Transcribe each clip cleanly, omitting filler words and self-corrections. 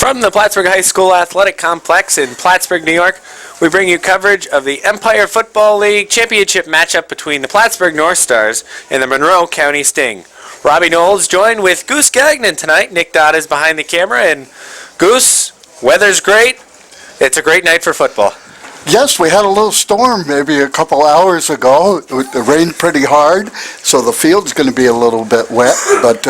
From the Plattsburgh High School Athletic Complex in Plattsburgh, New York, we bring you coverage of the Empire Football League Championship matchup between the Plattsburgh North Stars and the Monroe County Sting. Robbie Knowles joined with Goose Gagnon tonight. Nick Dodd is behind the camera, and Goose, weather's great. It's a great night for football. Yes, we had a little storm maybe a couple hours ago. It rained pretty hard, so the field's going to be a little bit wet, but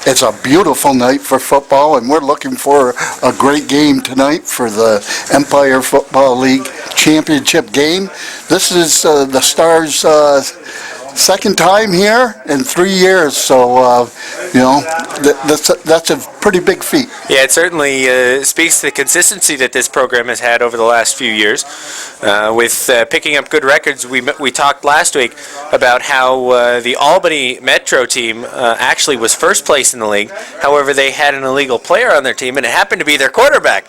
it's a beautiful night for football, and we're looking for a great game tonight for the Empire Football League Championship game. This is the Stars' second time here in 3 years, so that's a pretty big feat. Yeah, it certainly speaks to the consistency that this program has had over the last few years. With picking up good records, we talked last week about how the Albany Metro team actually was first place in the league. However, they had an illegal player on their team, and it happened to be their quarterback.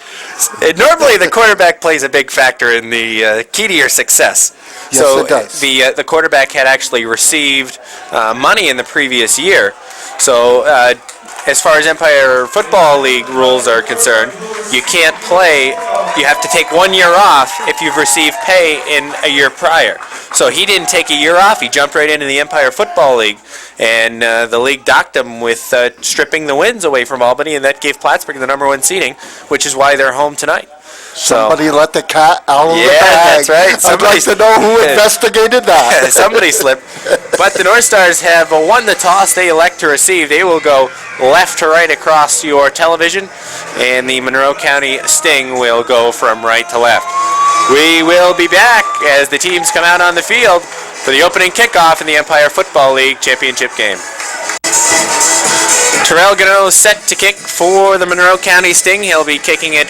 Normally, the quarterback plays a big factor in the key to your success. Yes, so it does. The quarterback had actually received money in the previous year. So as far as Empire Football League rules are concerned, you can't play. You have to take 1 year off if you've received pay in a year prior. So he didn't take a year off. He jumped right into the Empire Football League, and the league docked him with stripping the wins away from Albany, and that gave Plattsburgh the #1 seeding, which is why they're home tonight. Somebody let the cat out of the bag. Yeah, that's right. I'd like to know who investigated that. Somebody slipped. But the North Stars have won the toss they elect to receive. They will go left to right across your television, and the Monroe County Sting will go from right to left. We will be back as the teams come out on the field for the opening kickoff in the Empire Football League Championship game. Terrell Gano is set to kick for the Monroe County Sting. He'll be kicking it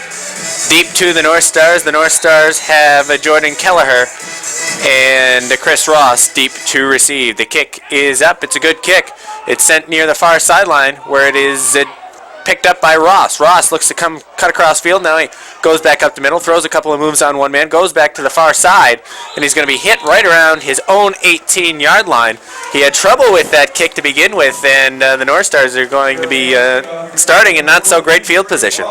deep to the North Stars. The North Stars have Jordan Kelleher and Chris Ross deep to receive. The kick is up. It's a good kick. It's sent near the far sideline where it is picked up by Ross. Ross looks to cut across field. Now he goes back up the middle, throws a couple of moves on one man, goes back to the far side, and he's going to be hit right around his own 18-yard line. He had trouble with that kick to begin with, and the North Stars are going to be starting in not so great field position.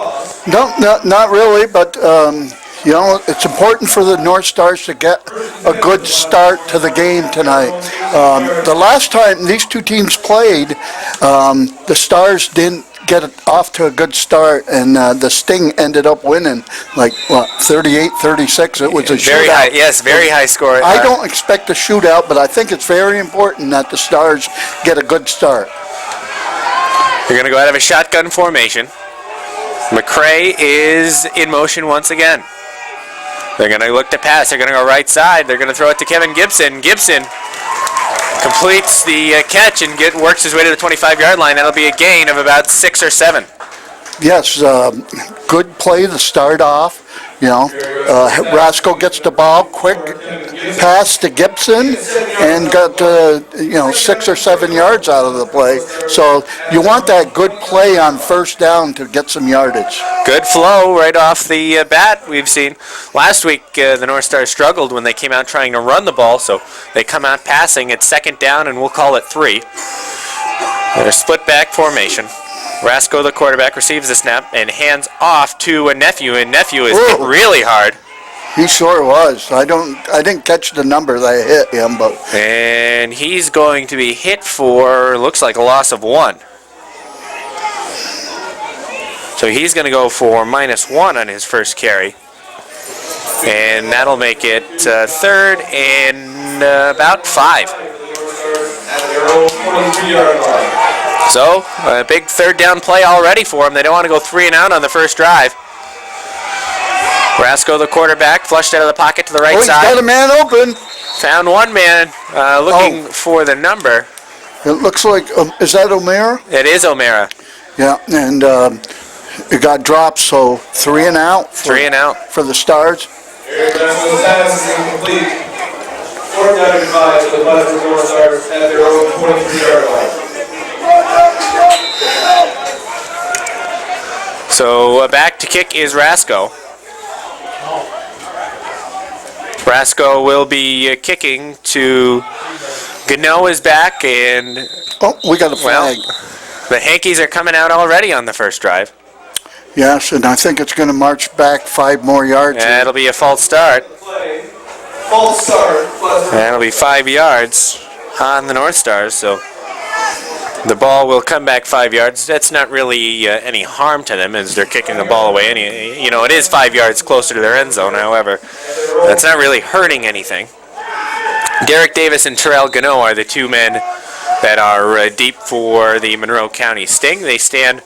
No, not really, but it's important for the North Stars to get a good start to the game tonight. The last time these two teams played, the Stars didn't get it off to a good start, and the Sting ended up winning 38-36. It was a very shootout. high, yes, very high score. I don't expect a shootout, but I think it's very important that the Stars get a good start. They're going to go out of a shotgun formation. McCrae is in motion once again. They're going to look to pass. They're going to go right side. They're going to throw it to Kevin Gibson. Gibson completes the catch and works his way to the 25-yard line. That'll be a gain of about 6 or 7. Yes, good play to start off. Rasco gets the ball, quick pass to Gibson, and got 6 or 7 yards out of the play. So you want that good play on first down to get some yardage. Good flow right off the bat we've seen. Last week, the North Stars struggled when they came out trying to run the ball, so they come out passing. It's second down, and we'll call it 3. They're split back formation. Rasco, the quarterback, receives the snap and hands off to a Nephew, and Nephew is hit really hard. He sure was. I didn't catch the number that hit him, but. And he's going to be hit for, looks like a loss of 1. So he's going to go for -1 on his first carry. And that'll make it third and about 5. So, a big third down play already for them. They don't want to go 3 and out on the first drive. Rasco, the quarterback, flushed out of the pocket to the right side. He's got a man open. Found one man looking for the number. It looks like, is that O'Mara? It is O'Mara. Yeah, and it got dropped, so 3 and out. 3 and out. For the Stars. Pass is incomplete. 4th down and 5 for the Plattsburgh North Stars at their own 23-yard line. So back to kick is Rasco. Rasco will be kicking to Gano is back, and we got a flag. The Hankies are coming out already on the first drive. Yes, and I think it's going to march back 5 more yards. That'll be a false start. Play. False start. That'll be 5 yards on the North Stars, so the ball will come back 5 yards. That's not really any harm to them as they're kicking the ball away. It is 5 yards closer to their end zone, however. That's not really hurting anything. Derek Davis and Terrell Gano are the two men that are deep for the Monroe County Sting. They stand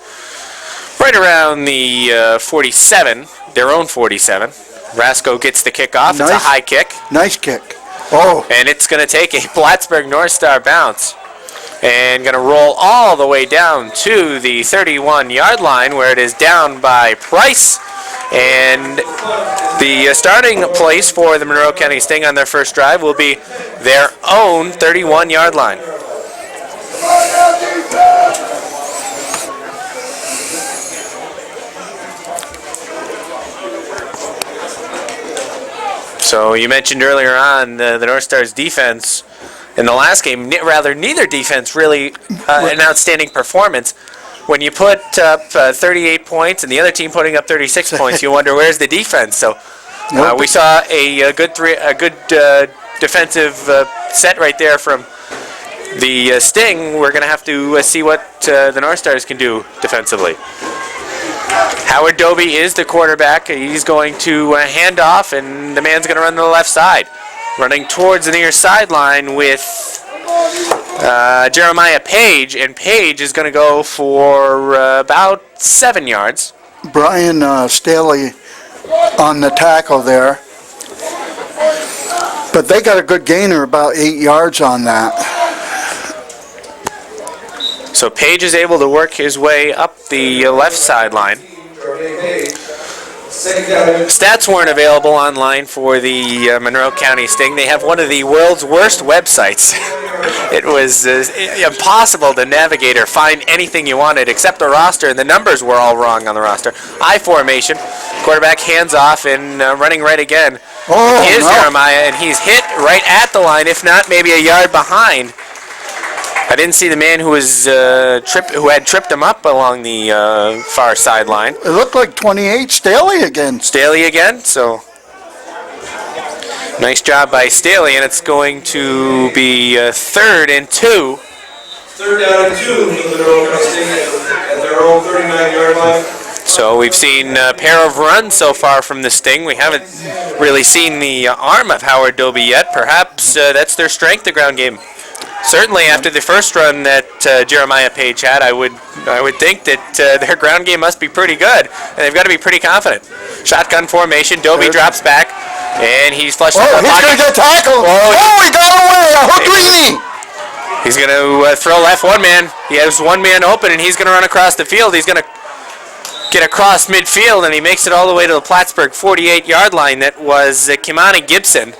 right around the 47, their own 47. Rasco gets the kick off. It's a high kick. Nice kick. Oh. And it's going to take a Plattsburgh North Star bounce and going to roll all the way down to the 31-yard line where it is down by Price. And the starting place for the Monroe County Sting on their first drive will be their own 31-yard line. So you mentioned earlier on the North Stars defense in the last game, neither defense really an outstanding performance. When you put up 38 points and the other team putting up 36 points, you wonder where's the defense. So we saw a good defensive set right there from the Sting. We're going to have to see what the North Stars can do defensively. Howard Doby is the quarterback. He's going to hand off, and the man's going to run to the left side. Running towards the near sideline with Jeremiah Page, and Page is going to go for about 7 yards. Brian Staley on the tackle there. But they got a good gainer, about 8 yards on that. So Page is able to work his way up the left sideline. Stats weren't available online for the Monroe County Sting. They have one of the world's worst websites. It was impossible to navigate or find anything you wanted except the roster, and the numbers were all wrong on the roster. I formation, quarterback hands off and running right again. Jeremiah, and he's hit right at the line, if not maybe a yard behind. I didn't see the man who was who had tripped him up along the far sideline. It looked like 28, Staley again. Staley again, so nice job by Staley, and it's going to be 3rd and 2. 3rd down and 2 for the Monroe County Sting at their own 39-yard line. So we've seen a pair of runs so far from the Sting. We haven't really seen the arm of Howard Doby yet. Perhaps that's their strength, the ground game. Certainly, after the first run that Jeremiah Page had, I would think that their ground game must be pretty good, and they've got to be pretty confident. Shotgun formation. Doby drops back, and he's flushed. He's going to get tackled. He got away. Houdini. He's going to throw left one man. He has one man open, and he's going to run across the field. He's going to get across midfield, and he makes it all the way to the Plattsburgh 48-yard line. That was Kimani Gibson.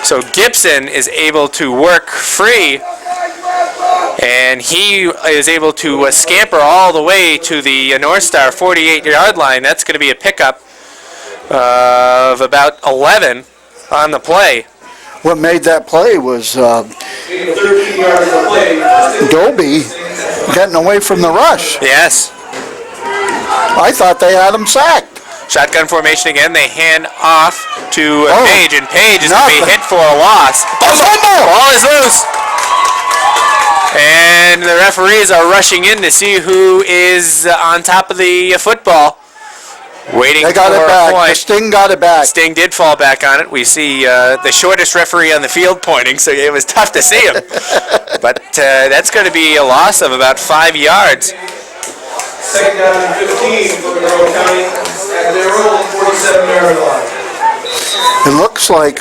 So Gibson is able to work free, and he is able to scamper all the way to the North Star 48-yard line. That's going to be a pickup of about 11 on the play. What made that play was Doby getting away from the rush. Yes. I thought they had him sacked. Shotgun formation again. They hand off to Page, and Page is going to be hit for a loss. Ball is loose. And the referees are rushing in to see who is on top of the football. Waiting they got for it back. a point. The Sting got it back. Sting did fall back on it. We see the shortest referee on the field pointing, so it was tough to see him. But that's going to be a loss of about 5 yards. 2nd down and 15 for Monroe County at their own 47-yard line. It looks like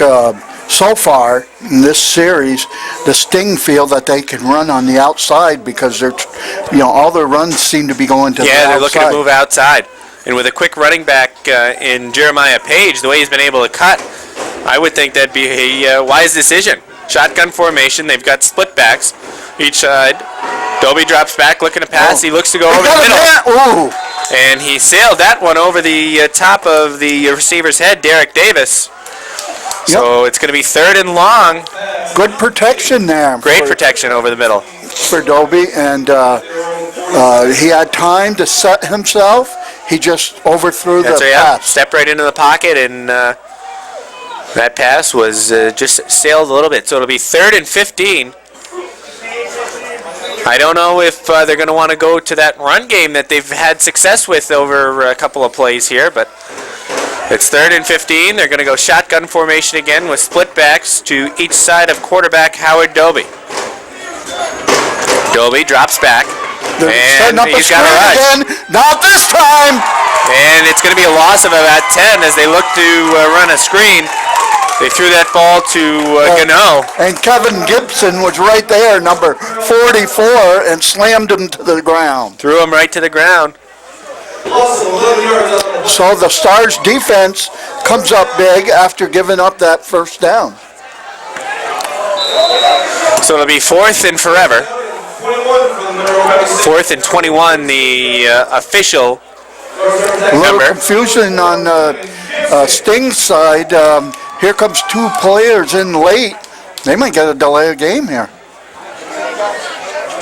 so far in this series, the Sting feel that they can run on the outside because they're, all their runs seem to be going to the outside. Yeah, they're looking to move outside. And with a quick running back in Jeremiah Page, the way he's been able to cut, I would think that'd be a wise decision. Shotgun formation. They've got split backs each side. Doby drops back looking to pass. He looks to go over the middle. And he sailed that one over the top of the receiver's head, Derek Davis. So it's going to be 3rd and long. Good protection there. Great protection over the middle. For Doby, and he had time to set himself. he just overthrew the That's right, yeah. pass. Stepped right into the pocket, and that pass was just sailed a little bit. So it'll be 3rd and 15. I don't know if they're going to want to go to that run game that they've had success with over a couple of plays here, but it's 3rd and 15. They're going to go shotgun formation again with split backs to each side of quarterback Howard Doby. Doby drops back, and he's got a rush. Again. Not this time. And it's going to be a loss of about 10 as they look to run a screen. They threw that ball to Gano. And Kevin Gibson was right there, number 44, and slammed him to the ground. Threw him right to the ground. So the Stars defense comes up big after giving up that first down. So it'll be 4th and forever. 4th and 21, the official A little number. confusion on Sting's side. Here comes 2 players in late. They might get a delay of game here.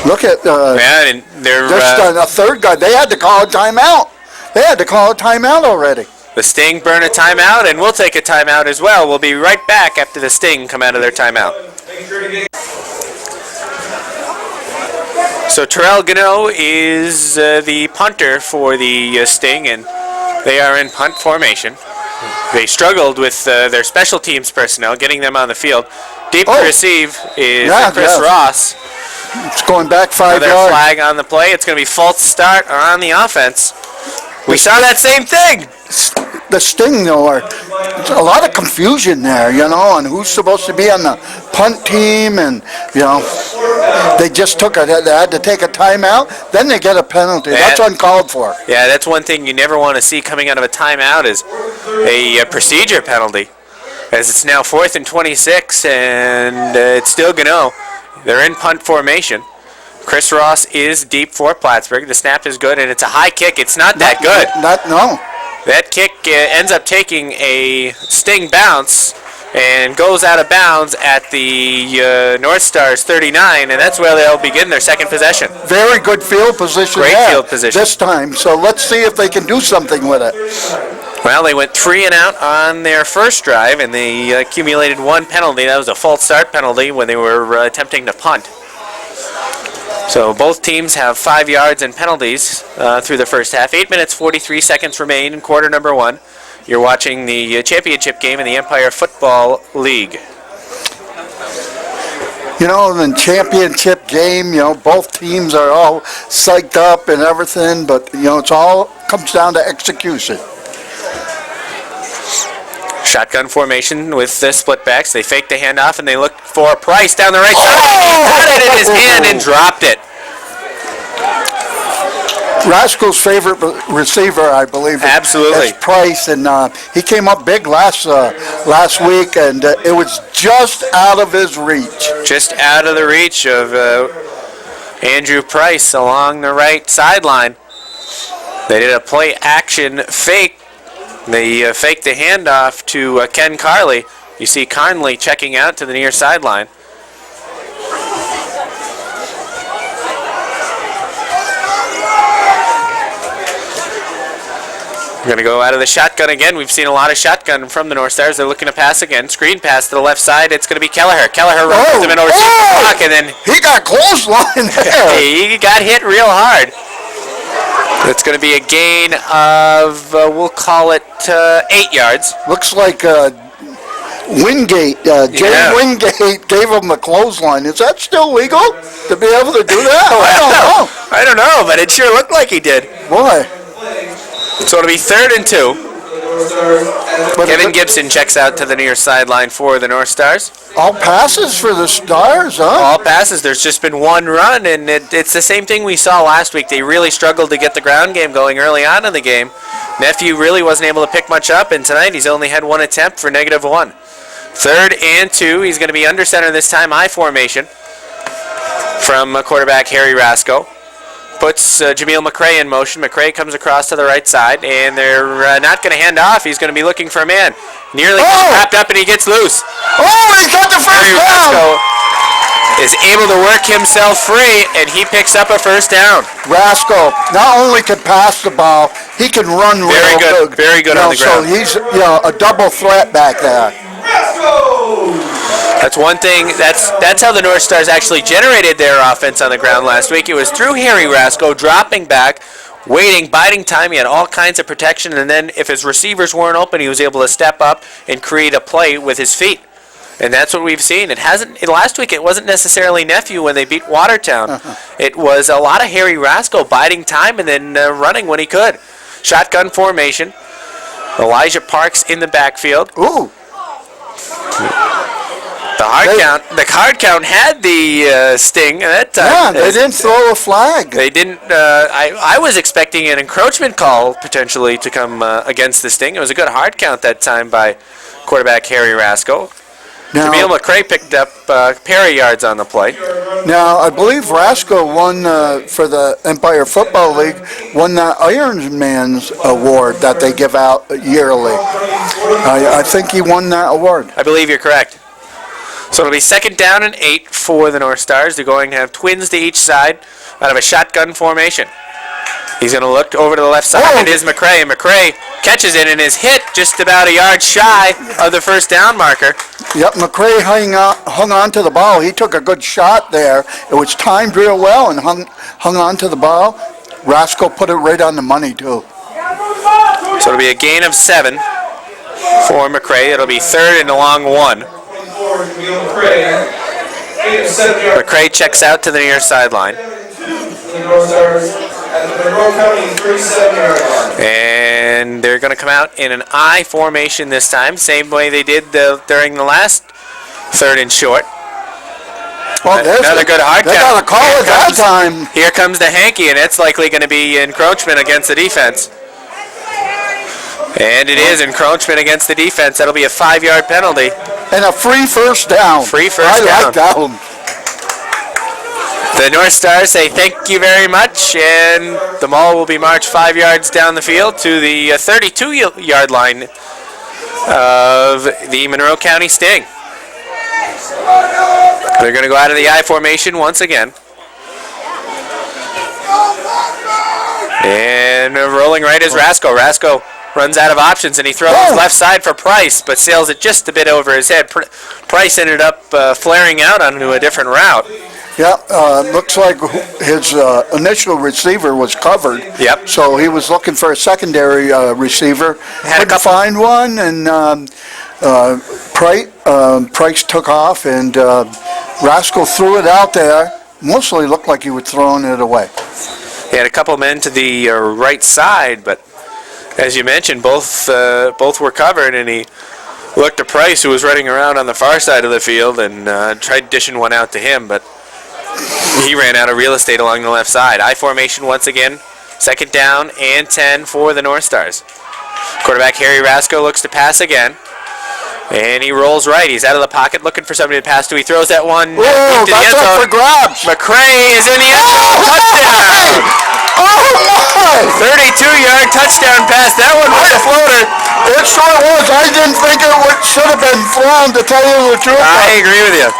Look at Yeah, and they're a third guy. They had to call a timeout. They had to call a timeout already. the Sting burn a timeout, and we'll take a timeout as well. We'll be right back after the Sting come out of their timeout. So Terrell Gano is the punter for the Sting, and they are in punt formation. They struggled with their special teams personnel, getting them on the field. Deep to receive is Chris Ross. It's going back 5 Another yards. flag on the play. It's going to be false start on the offense. We saw that same thing. The Sting, though, there's a lot of confusion there, on who's supposed to be on the punt team, and, they just they had to take a timeout, then they get a penalty. That's uncalled for. Yeah, that's one thing you never want to see coming out of a timeout is a procedure penalty, as it's now 4th and 26, and it's still Gano. They're in punt formation. Chris Ross is deep for Plattsburgh. The snap is good, and it's a high kick. It's not that good. No. That kick ends up taking a Sting bounce and goes out of bounds at the North Stars 39, and that's where they'll begin their second possession. Very good field position. Great field position this time. So let's see if they can do something with it. Well, they went 3 and out on their first drive, and they accumulated 1 penalty. That was a false start penalty when they were attempting to punt. So both teams have 5 yards and penalties through the first half. 8 minutes, 43 seconds remain in quarter number 1. You're watching the championship game in the Empire Football League. The championship game, both teams are all psyched up and everything, but, it's all comes down to execution. Shotgun formation with the split backs. They fake the handoff and they look for Price down the right side. He got it in his hand and dropped it. Rascal's favorite receiver, I believe, Absolutely. is Price, and he came up big last week, and it was just out of his reach. Just out of the reach of Andrew Price along the right sideline. They did a play action fake. They faked the handoff to Ken Carley. You see Conley checking out to the near sideline. We're going to go out of the shotgun again. We've seen a lot of shotgun from the North Stars. They're looking to pass again. Screen pass to the left side. It's going to be Kelleher. Kelleher runs him in over the block, and then he got clothesline there. He got hit real hard. It's going to be a gain of, we'll call it 8 yards. Looks like Wingate, Wingate gave him a clothesline. Is that still legal to be able to do that? I don't know, but it sure looked like he did. Boy. So it'll be 3rd and 2. Kevin Gibson checks out to the near sideline for the North Stars. All passes for the Stars, huh? All passes. There's just been 1 run, and it's the same thing we saw last week. They really struggled to get the ground game going early on in the game. Nephew really wasn't able to pick much up, and tonight he's only had 1 attempt for -1. 3rd and 2. He's going to be under center this time, I formation from quarterback Harry Rasco. Puts Jameel McRae in motion. McRae comes across to the right side, and they're not going to hand off. He's going to be looking for a man. Nearly gets wrapped up, and he gets loose. Oh, he got the first down! is able to work himself free, and he picks up a first down. Rascal not only can pass the ball, he can run Very real good, very good on the ground. So he's a double threat back there. That's one thing. That's how the North Stars actually generated their offense on the ground last week. It was through Harry Rasco dropping back, waiting, biding time. He had all kinds of protection, and then if his receivers weren't open, he was able to step up and create a play with his feet. And that's what we've seen. Last week it wasn't necessarily Nephew when they beat Watertown. It was a lot of Harry Rasco biding time and then running when he could. Shotgun formation. Elijah Parks in the backfield. Ooh. The hard count had the sting that time. Yeah, they didn't throw a flag. They didn't. I was expecting an encroachment call potentially to come against the sting. It was a good hard count that time by quarterback Harry Rasco. Jameel McCray picked up parry yards on the play. Now, I believe Rasco won for the Empire Football League, won the Iron Man's award that they give out yearly. I think he won that award. I believe you're correct. So it'll be 2nd down and 8 for the North Stars. They're going to have twins to each side out of a shotgun formation. He's going to look over to the left side. It is McCray. McCray catches it and is hit just about a yard shy of the first down marker. Yep, McCray hung on to the ball. He took a good shot there. It was timed real well and hung on to the ball. Rascal put it right on the money, too. So it'll be a gain of 7 for McCray. It'll be 3rd and a long 1. McCray checks out to the near sideline. And they're going to come out in an I formation this time, same way they did during the last 3rd and short. Well, another good hard count. They got a call at that time. Here comes the hanky, and it's likely going to be encroachment against the defense. And it is encroachment against the defense. That'll be a 5-yard penalty. And a free first down. Free first down. I like that one. The North Stars say thank you very much, and the ball will be marched 5 yards down the field to the 32-yard line of the Monroe County Sting. They're going to go out of the I formation once again. And rolling right is Rasco. Rasco runs out of options, and he throws left side for Price, but sails it just a bit over his head. Price ended up flaring out onto a different route. Yeah, looks like his initial receiver was covered. Yep. So he was looking for a secondary receiver. Couldn't find one, and Price took off, and Rascal threw it out there. Mostly looked like he was throwing it away. He had a couple men to the right side, but as you mentioned, both were covered, and he looked to Price, who was running around on the far side of the field, and tried dishing one out to him, but he ran out of real estate along the left side. I formation once again, 2nd down and 10 for the North Stars. Quarterback Harry Rasco looks to pass again, and he rolls right. He's out of the pocket looking for somebody to pass to. He throws that one to the end zone. For grabs. McCray is in the end zone. Touchdown! Oh my! 32-yard touchdown pass. That one was a floater. It sure was. I didn't think it should have been thrown, to tell you the truth. I agree with you.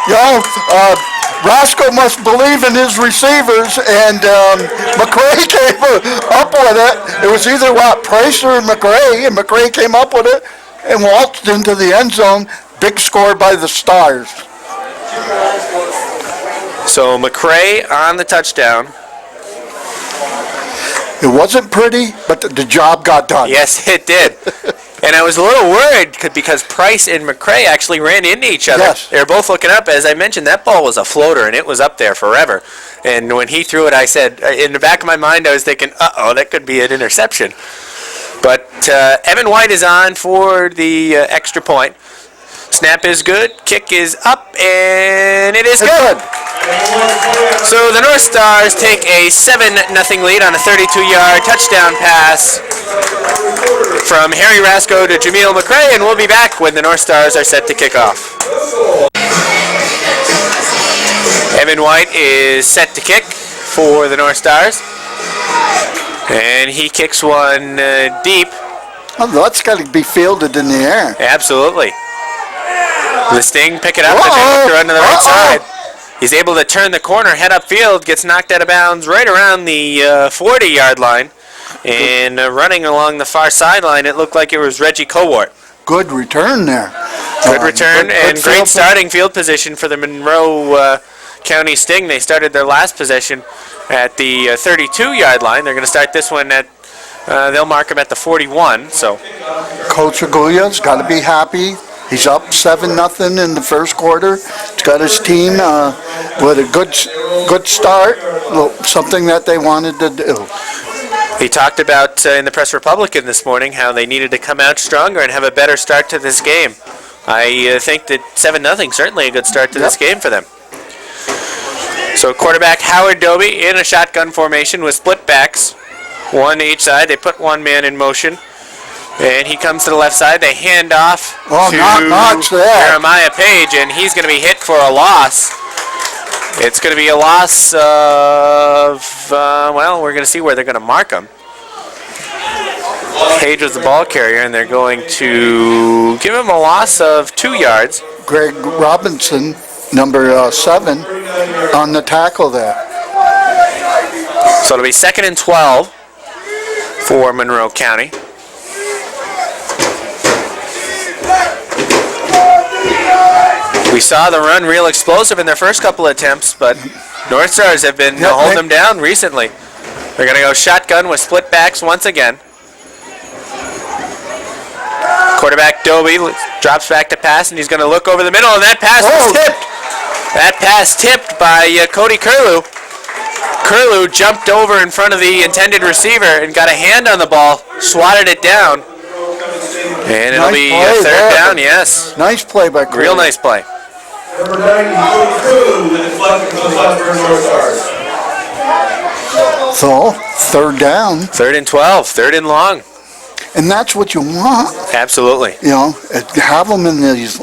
Rasco must believe in his receivers, and McCray came up with it. It was either Price or McCray, and McCray came up with it and walked into the end zone. Big score by the Stars. So McCray on the touchdown. It wasn't pretty, but the job got done. Yes, it did. And I was a little worried because Price and McCray actually ran into each other. Yes. They were both looking up. As I mentioned, that ball was a floater, and it was up there forever. And when he threw it, I said, in the back of my mind, I was thinking, uh-oh, that could be an interception. But Evan White is on for the extra point. Snap is good. Kick is up, and it is good. So the North Stars take a 7-0 lead on a 32-yard touchdown pass from Harry Rasco to Jameel McCray, and we'll be back when the North Stars are set to kick off. Evan White is set to kick for the North Stars, and he kicks one deep. Oh, that's got to be fielded in the air. Absolutely. The Sting pick it up, and they look to run to the right side. He's able to turn the corner, head upfield, gets knocked out of bounds right around the 40-yard line. And running along the far sideline, it looked like it was Reggie Cowart. Good return there. Good return good and great field starting field position for the Monroe County Sting. They started their last possession at the 32-yard line. They're going to start this one at, they'll mark them at the 41. So Coach Aguila's got to be happy. He's up 7-0 in the first quarter. He's got his team with a good start, something that they wanted to do. he talked about in the Press Republican this morning how they needed to come out stronger and have a better start to this game. I think that 7-0 certainly a good start to this game for them. So quarterback Howard Doby in a shotgun formation with split backs, one to each side. They put one man in motion, and he comes to the left side. They hand off to not much there. Jeremiah Page, and he's going to be hit for a loss. It's going to be a loss of, well, we're going to see where they're going to mark him. Page was the ball carrier, and they're going to give him a loss of 2 yards. Greg Robinson, number 7, on the tackle there. So it'll be 2nd and 12 for Monroe County. We saw the run real explosive in their first couple of attempts, but North Stars have been holding them down recently. They're going to go shotgun with split backs once again. Quarterback Doby drops back to pass, and he's going to look over the middle, and that pass was tipped. That pass tipped by Cody Curlew. Curlew jumped over in front of the intended receiver and got a hand on the ball, swatted it down, and it'll be third down, yes. Nice play by Curlew. Real nice play. Number 90, Cody Crew, the deflection for the Plattsburgh North Stars. So, third down. 3rd and 12, 3rd and long. And that's what you want. Absolutely. You know, have them in these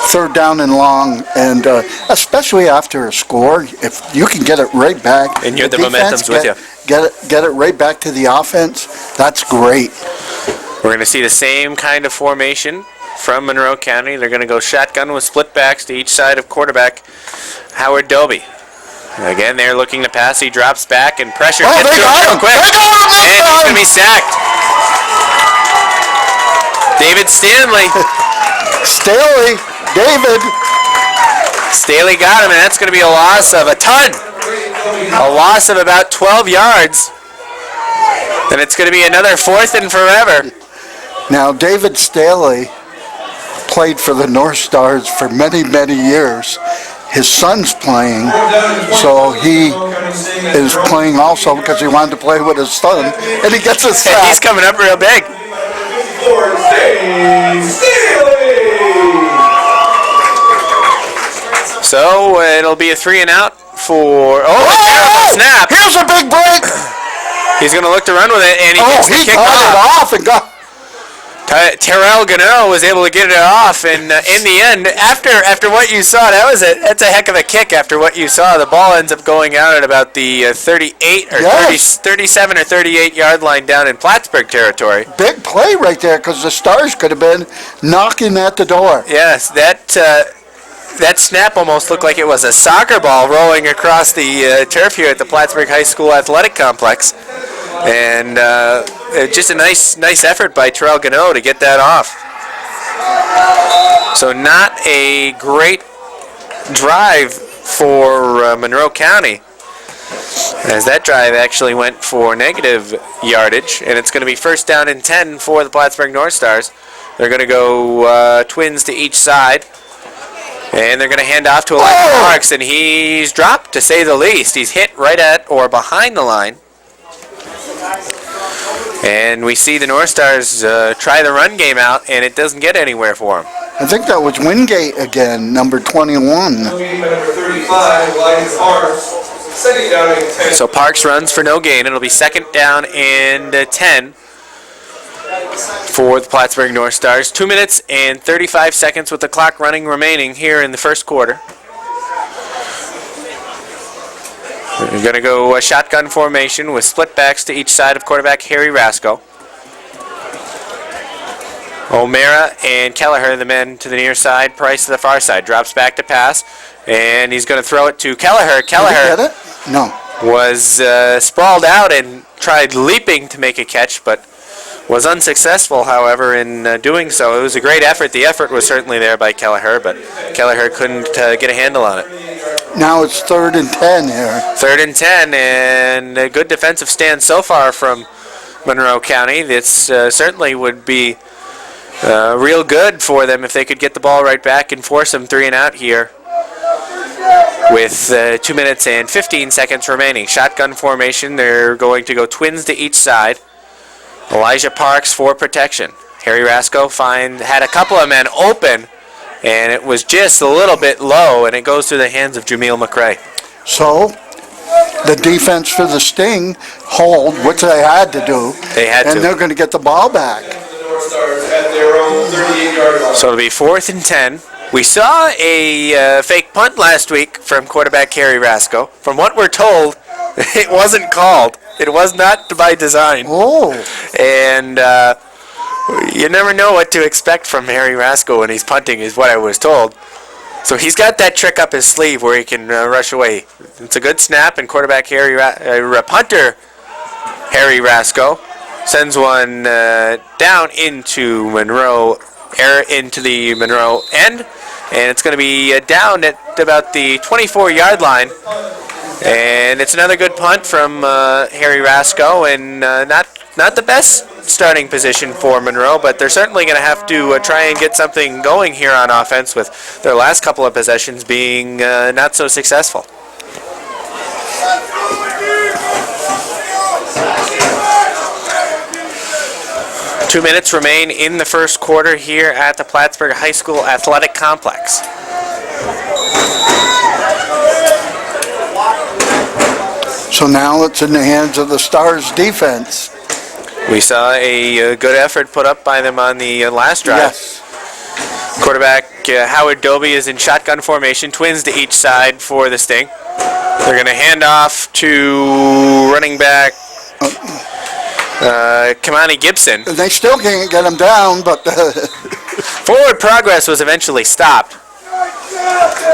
third down and long, and especially after a score, if you can get it right back. And the momentum's with you. Get it right back to the offense, that's great. We're going to see the same kind of formation from Monroe County. They're going to go shotgun with split backs to each side of quarterback Howard Doby. Again, they're looking to pass. He drops back and pressure gets to him real quick. And he's going to be sacked. David Stanley. David. Staley got him, and that's going to be a loss of a ton. A loss of about 12 yards. And it's going to be another 4th and forever. Now, David Staley played for the North Stars for many, many years. His son's playing, so he is playing also because he wanted to play with his son, and he gets a sack. He's coming up real big. So it'll be a 3 and out for. Oh, a terrible snap! Here's a big break. He's going to look to run with it, and he gets the kick got it off and got. Terrell Gano was able to get it off, and in the end, after what you saw, that's a heck of a kick. After what you saw, the ball ends up going out at about the 38 or 37 or 38 yard line down in Plattsburgh territory. Big play right there because the Stars could have been knocking at the door. Yes, that snap almost looked like it was a soccer ball rolling across the turf here at the Plattsburgh High School Athletic Complex. And just a nice effort by Terrell Gano to get that off. So not a great drive for Monroe County, as that drive actually went for negative yardage, and it's going to be 1st down and 10 for the Plattsburgh North Stars. They're going to go twins to each side, and they're going to hand off to Elijah Marks, and he's dropped, to say the least. He's hit right at or behind the line. And we see the North Stars try the run game out, and it doesn't get anywhere for them. I think that was Wingate again, number 21. Number 35, Elijah Parks. 2nd down and 10. So Parks runs for no gain. It'll be 2nd down and 10 for the Plattsburgh North Stars. 2 minutes and 35 seconds with the clock running remaining here in the first quarter. We're going to go a shotgun formation with split backs to each side of quarterback Harry Rasco. O'Mara and Kelleher, the men to the near side, Price to the far side. Drops back to pass, and he's going to throw it to Kelleher. Did he Kelleher get it? No. was sprawled out and tried leaping to make a catch, but was unsuccessful, however, in doing so. It was a great effort. The effort was certainly there by Kelleher, but Kelleher couldn't get a handle on it. Now it's 3rd and 10 here. 3rd and 10, and a good defensive stand so far from Monroe County. This certainly would be real good for them if they could get the ball right back and force them 3 and out here with 2 minutes and 15 seconds remaining. Shotgun formation. They're going to go twins to each side. Elijah Parks for protection. Harry Rasco had a couple of men open, and it was just a little bit low, and it goes through the hands of Jameel McRae. So, the defense for the Sting hold, which they had to do. They had and to. they're going to get the ball back. The North Stars at their own 38-yard line. So it'll be 4th and 10. We saw a fake punt last week from quarterback Harry Rasco. From what we're told, it wasn't called. It was not by design. Oh. And you never know what to expect from Harry Rasco when he's punting, is what I was told. So he's got that trick up his sleeve where he can rush away. It's a good snap, and punter Harry Rasco sends one down into the Monroe end, and it's going to be down at about the 24-yard line. And it's another good punt from Harry Rasco, and not the best starting position for Monroe, but they're certainly going to have to try and get something going here on offense, with their last couple of possessions being not so successful. Two minutes remain in the first quarter here at the Plattsburgh High School Athletic Complex. So now it's in the hands of the Stars defense. We saw a good effort put up by them on the last drive. Yes. Quarterback Howard Doby is in shotgun formation, twins to each side for the Sting. They're going to hand off to running back Kamani Gibson. They still can't get him down, but Forward progress was eventually stopped.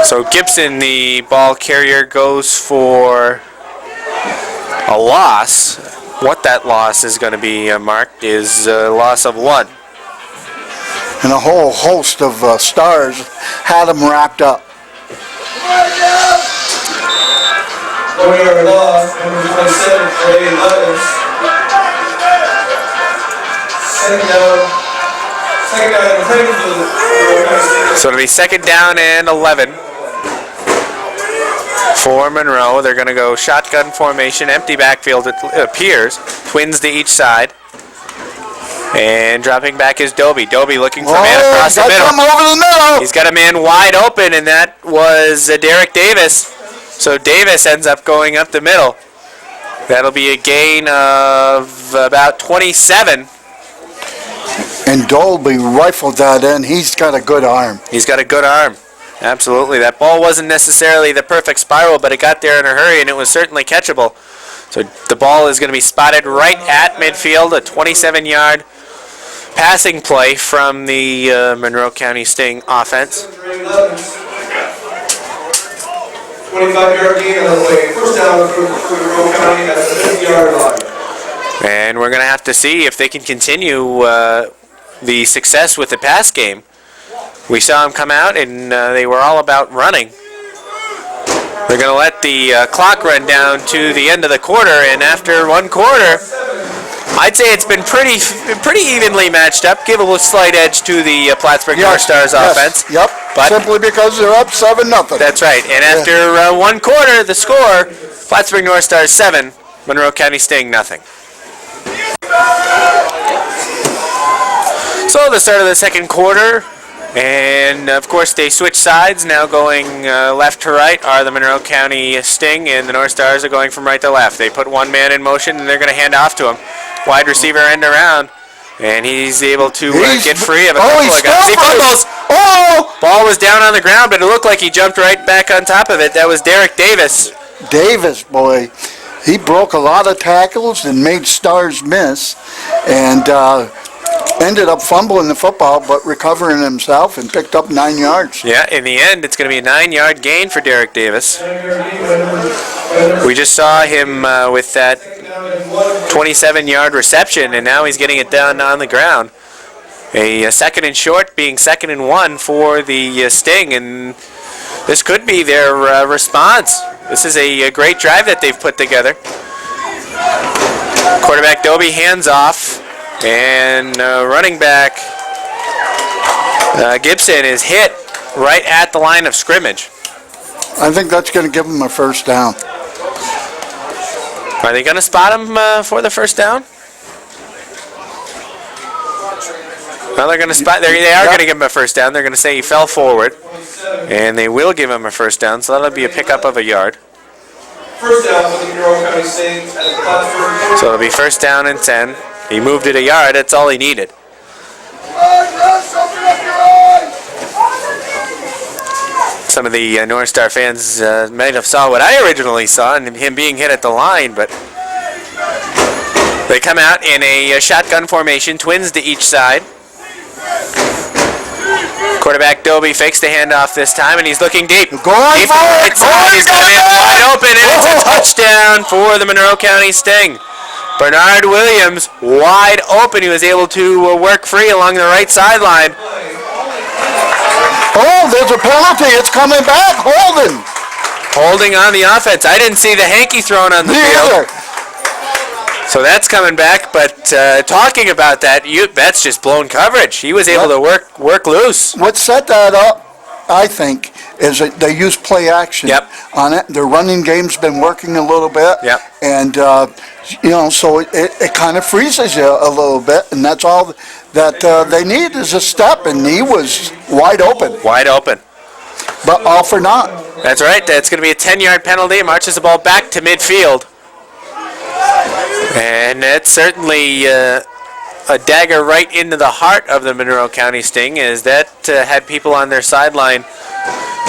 So Gibson, the ball carrier, goes for a loss. What that loss is going to be marked is a loss of 1. and a whole host of Stars had him wrapped up. 1-yard loss, number 27, Ray Levens. Second down and 10 for the So it'll be second down and 11 for Monroe. They're going to go shotgun formation, empty backfield it appears, twins to each side. And dropping back is Doby. Doby looking for a man across the middle. Over the middle. He's got a man wide open, and that was Derek Davis. So Davis ends up going up the middle. That'll be a gain of about 27. And Dolby rifled that in. He's got a good arm. He's got a good arm. Absolutely. That ball wasn't necessarily the perfect spiral, but it got there in a hurry, and it was certainly catchable. So the ball is going to be spotted right at midfield, a 27-yard passing play from the Monroe County Sting offense. 25-yard gain on the way. First down for Monroe County at the 50-yard line. And we're going to have to see if they can continue the success with the pass game. We saw them come out, and they were all about running. They're going to let the clock run down to the end of the quarter, and after one quarter, I'd say it's been pretty evenly matched up. Give a slight edge to the Plattsburgh North Stars offense. Yep. But simply because they're up 7-0. That's right. And after one quarter, the score: Plattsburgh North Stars 7, Monroe County Sting nothing. So the start of the second quarter, and of course they switch sides. Now going left to right are the Monroe County Sting, and the North Stars are going from right to left. They put one man in motion, and they're going to hand off to him. Wide receiver end around, and he's able to get free of a couple of guys. He fumbles. Oh! Ball was down on the ground, but it looked like he jumped right back on top of it. That was Derek Davis. Davis, boy, he broke a lot of tackles and made Stars miss. And ended up fumbling the football, but recovering himself and picked up 9 yards. Yeah, in the end, it's going to be a 9-yard gain for Derek Davis. We just saw him with that 27-yard reception, and now he's getting it down on the ground. A second and short being 2nd and 1 for the Sting, and this could be their response. This is a great drive that they've put together. Quarterback Doby hands off, and running back Gibson is hit right at the line of scrimmage. I think that's going to give them a first down. Are they going to spot him for the first down? Well, they're going to spot. They are going to give him a first down. They're going to say he fell forward, and they will give him a first down. So that'll be a pickup of a yard. First down for the Monroe County Sting at the Plattsburgh. So it'll be first down and 10. He moved it a yard. That's all he needed. Some of the North Star fans might have saw what I originally saw, and him being hit at the line, but they come out in a shotgun formation, twins to each side. Quarterback Doby fakes the handoff this time, and he's looking deep. Going Deep for it! right side. He's going to be wide open, and it's a touchdown for the Monroe County Sting. Bernard Williams wide open. He was able to work free along the right sideline. Oh, there's a penalty. It's coming back. Holding on the offense. I didn't see the hanky thrown on the field. So that's coming back, but talking about that, that's just blown coverage. He was able to work loose. What set that up, I think, is that they use play action on it. Their running game's been working a little bit. Yep. And, so it kind of freezes you a little bit, and that's all that they need is a step, and he was wide open. Wide open. But all for naught. That's right. That's going to be a 10-yard penalty. Marches the ball back to midfield. And that's certainly a dagger right into the heart of the Monroe County Sting, as that had people on their sideline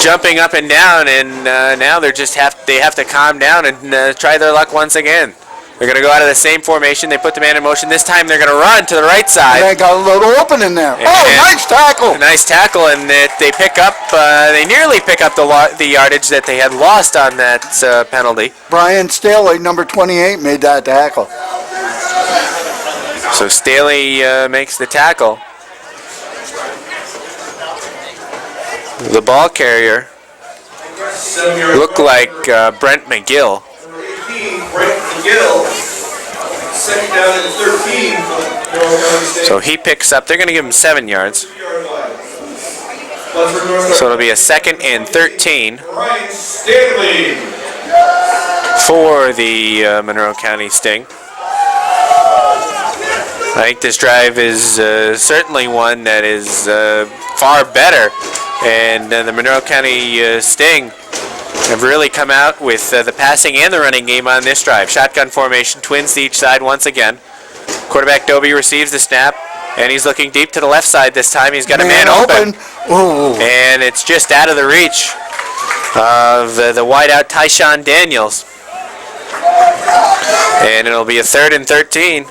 jumping up and down, and now they have to calm down and try their luck once again. They're going to go out of the same formation. They put the man in motion. This time they're going to run to the right side. They got a little open in there. Nice tackle. Nice tackle, and they pick up. They nearly pick up the yardage that they had lost on that penalty. Brian Staley, number 28, made that tackle. So Staley makes the tackle. The ball carrier looked like Brent McGill. Brent McGill, second down and 13 for the Monroe County Sting. So he picks up. They're going to give him 7 yards. So it'll be a 2nd and 13 Brian Stanley for the Monroe County Sting. I think this drive is certainly one that is far better, and the Monroe County Sting have really come out with the passing and the running game on this drive. Shotgun formation, twins to each side once again. Quarterback Doby receives the snap, and he's looking deep to the left side this time. He's got a man open. Ooh. And it's just out of the reach of the wideout Tyshawn Daniels. And it'll be a 3rd and 13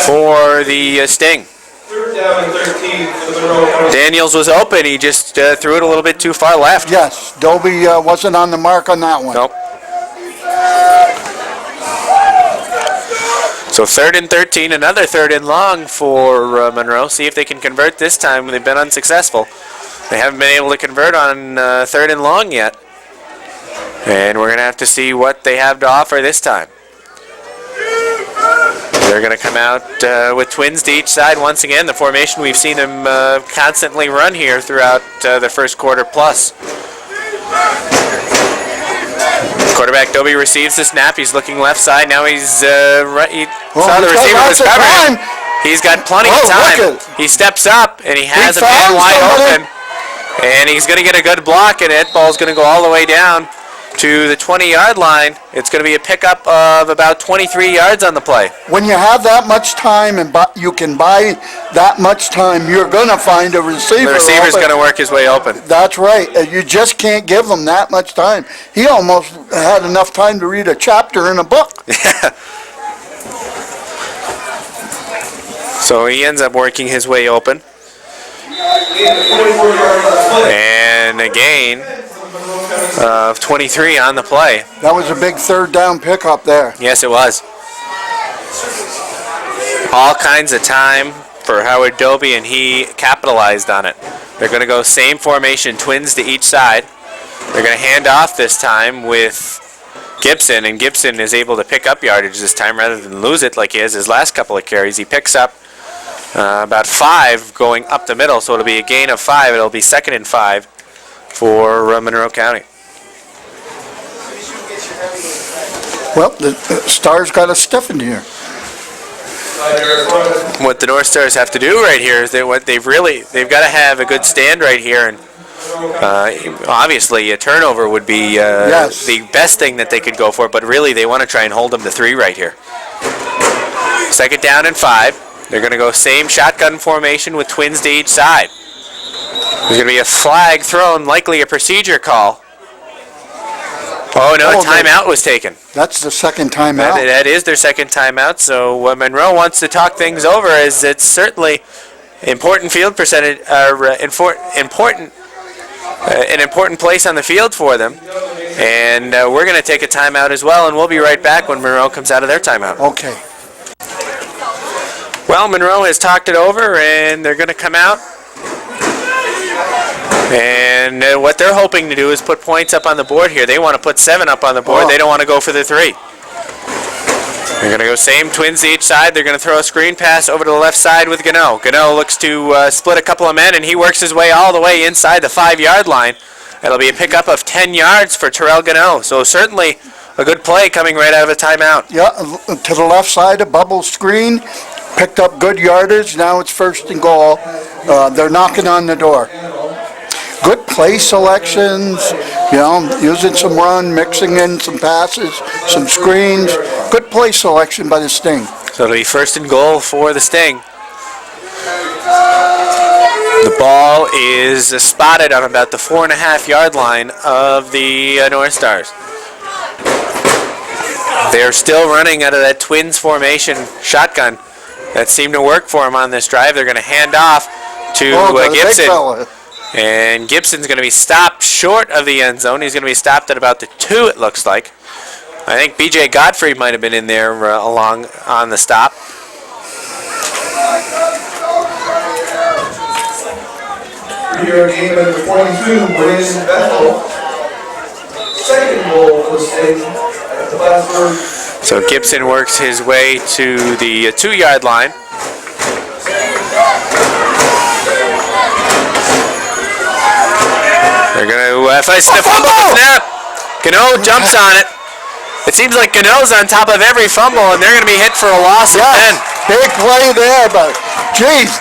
for the Sting. Third down and 13 for the Monroe County. Daniels was open. He just threw it a little bit too far left. Yes, Doby wasn't on the mark on that one. Nope. So 3rd and 13, another 3rd and long for Monroe. See if they can convert this time. They've been unsuccessful. They haven't been able to convert on 3rd and long yet. And we're going to have to see what they have to offer this time. They're going to come out with twins to each side once again. The formation we've seen them constantly run here throughout the first quarter plus. Quarterback Doby receives the snap. He's looking left side. Now he saw the receiver was covering. He's got plenty of time. He steps up, and he has a man wide open. And he's going to get a good block, and that ball's going to go all the way down to the 20-yard line. It's going to be a pickup of about 23 yards on the play. When you have that much time and you can buy that much time, you're going to find a receiver. The receiver's going to work his way open. That's right. You just can't give him that much time. He almost had enough time to read a chapter in a book. So he ends up working his way open. And a gain of 23 on the play. That was a big third down pickup there. Yes, it was. All kinds of time for Howard Dobie, and he capitalized on it. They're going to go same formation, twins to each side. They're going to hand off this time with Gibson, and Gibson is able to pick up yardage this time rather than lose it like he has his last couple of carries. He picks up about 5 going up the middle, so it'll be a gain of 5. It'll be 2nd and 5 for Monroe County. Well, the Stars got a stiffened here. What the North Stars have to do right here is they've got to have a good stand right here, and obviously a turnover would be Yes. the best thing that they could go for, but really they want to try and hold them to 3 right here. 2nd down and 5. They're going to go same shotgun formation with twins to each side. There's going to be a flag thrown, likely a procedure call. Oh no, a timeout was taken. That's the second timeout. That is their second timeout, so what Monroe wants to talk things over is it's certainly important field percentage, an important place on the field for them. And we're going to take a timeout as well, and we'll be right back when Monroe comes out of their timeout. Okay. Well, Monroe has talked it over, and they're going to come out. And what they're hoping to do is put points up on the board here. They want to put 7 up on the board. Oh. They don't want to go for the 3. They're going to go same twins to each side. They're going to throw a screen pass over to the left side with Gano. Gano looks to split a couple of men, and he works his way all the way inside the 5-yard line. It'll be a pickup of 10 yards for Terrell Gano. So certainly a good play coming right out of a timeout. Yeah, to the left side, a bubble screen. Picked up good yardage. Now it's 1st and goal. They're knocking on the door. Good play selections, using some run, mixing in some passes, some screens. Good play selection by the Sting. So it'll be 1st and goal for the Sting. The ball is spotted on about the 4.5-yard line of the North Stars. They're still running out of that twins formation shotgun that seemed to work for them on this drive. They're going to hand off to Gibson. And Gibson's going to be stopped short of the end zone. He's going to be stopped at about the 2, it looks like. I think B.J. Godfrey might have been in there along on the stop. Your game number 22, Brandon Bethel. 2nd goal for the Sting at the Plattsburgh. So Gibson works his way to the 2-yard line. They're going to fumble the snap. Gano jumps on it. It seems like Gano's on top of every fumble, and they're going to be hit for a loss of 10. Big play there, but geez,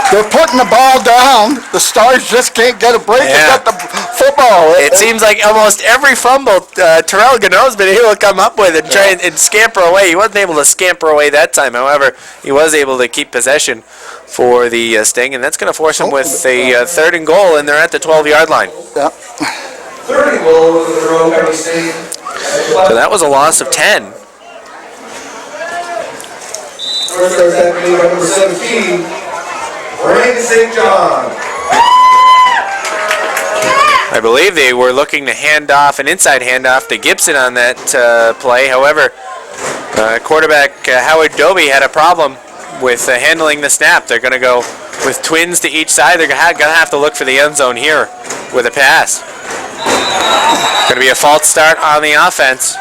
they're putting the ball down. The Stars just can't get a break and get the football. It seems like almost every fumble Terrell Gano's been able to come up with and try and scamper away. He wasn't able to scamper away that time. However, he was able to keep possession for the Sting, and that's going to force them with a 3rd and goal, and they're at the 12-yard line. Yeah. 3rd and goal for the Monroe County Sting. So that was a loss of 10. North Stars have number 17, Brandon St. John. I believe they were looking to hand off an inside handoff to Gibson on that play. However, quarterback Howard Dobie had a problem with handling the snap. They're going to go with twins to each side. They're going to have to look for the end zone here with a pass. Going to be a false start on the offense.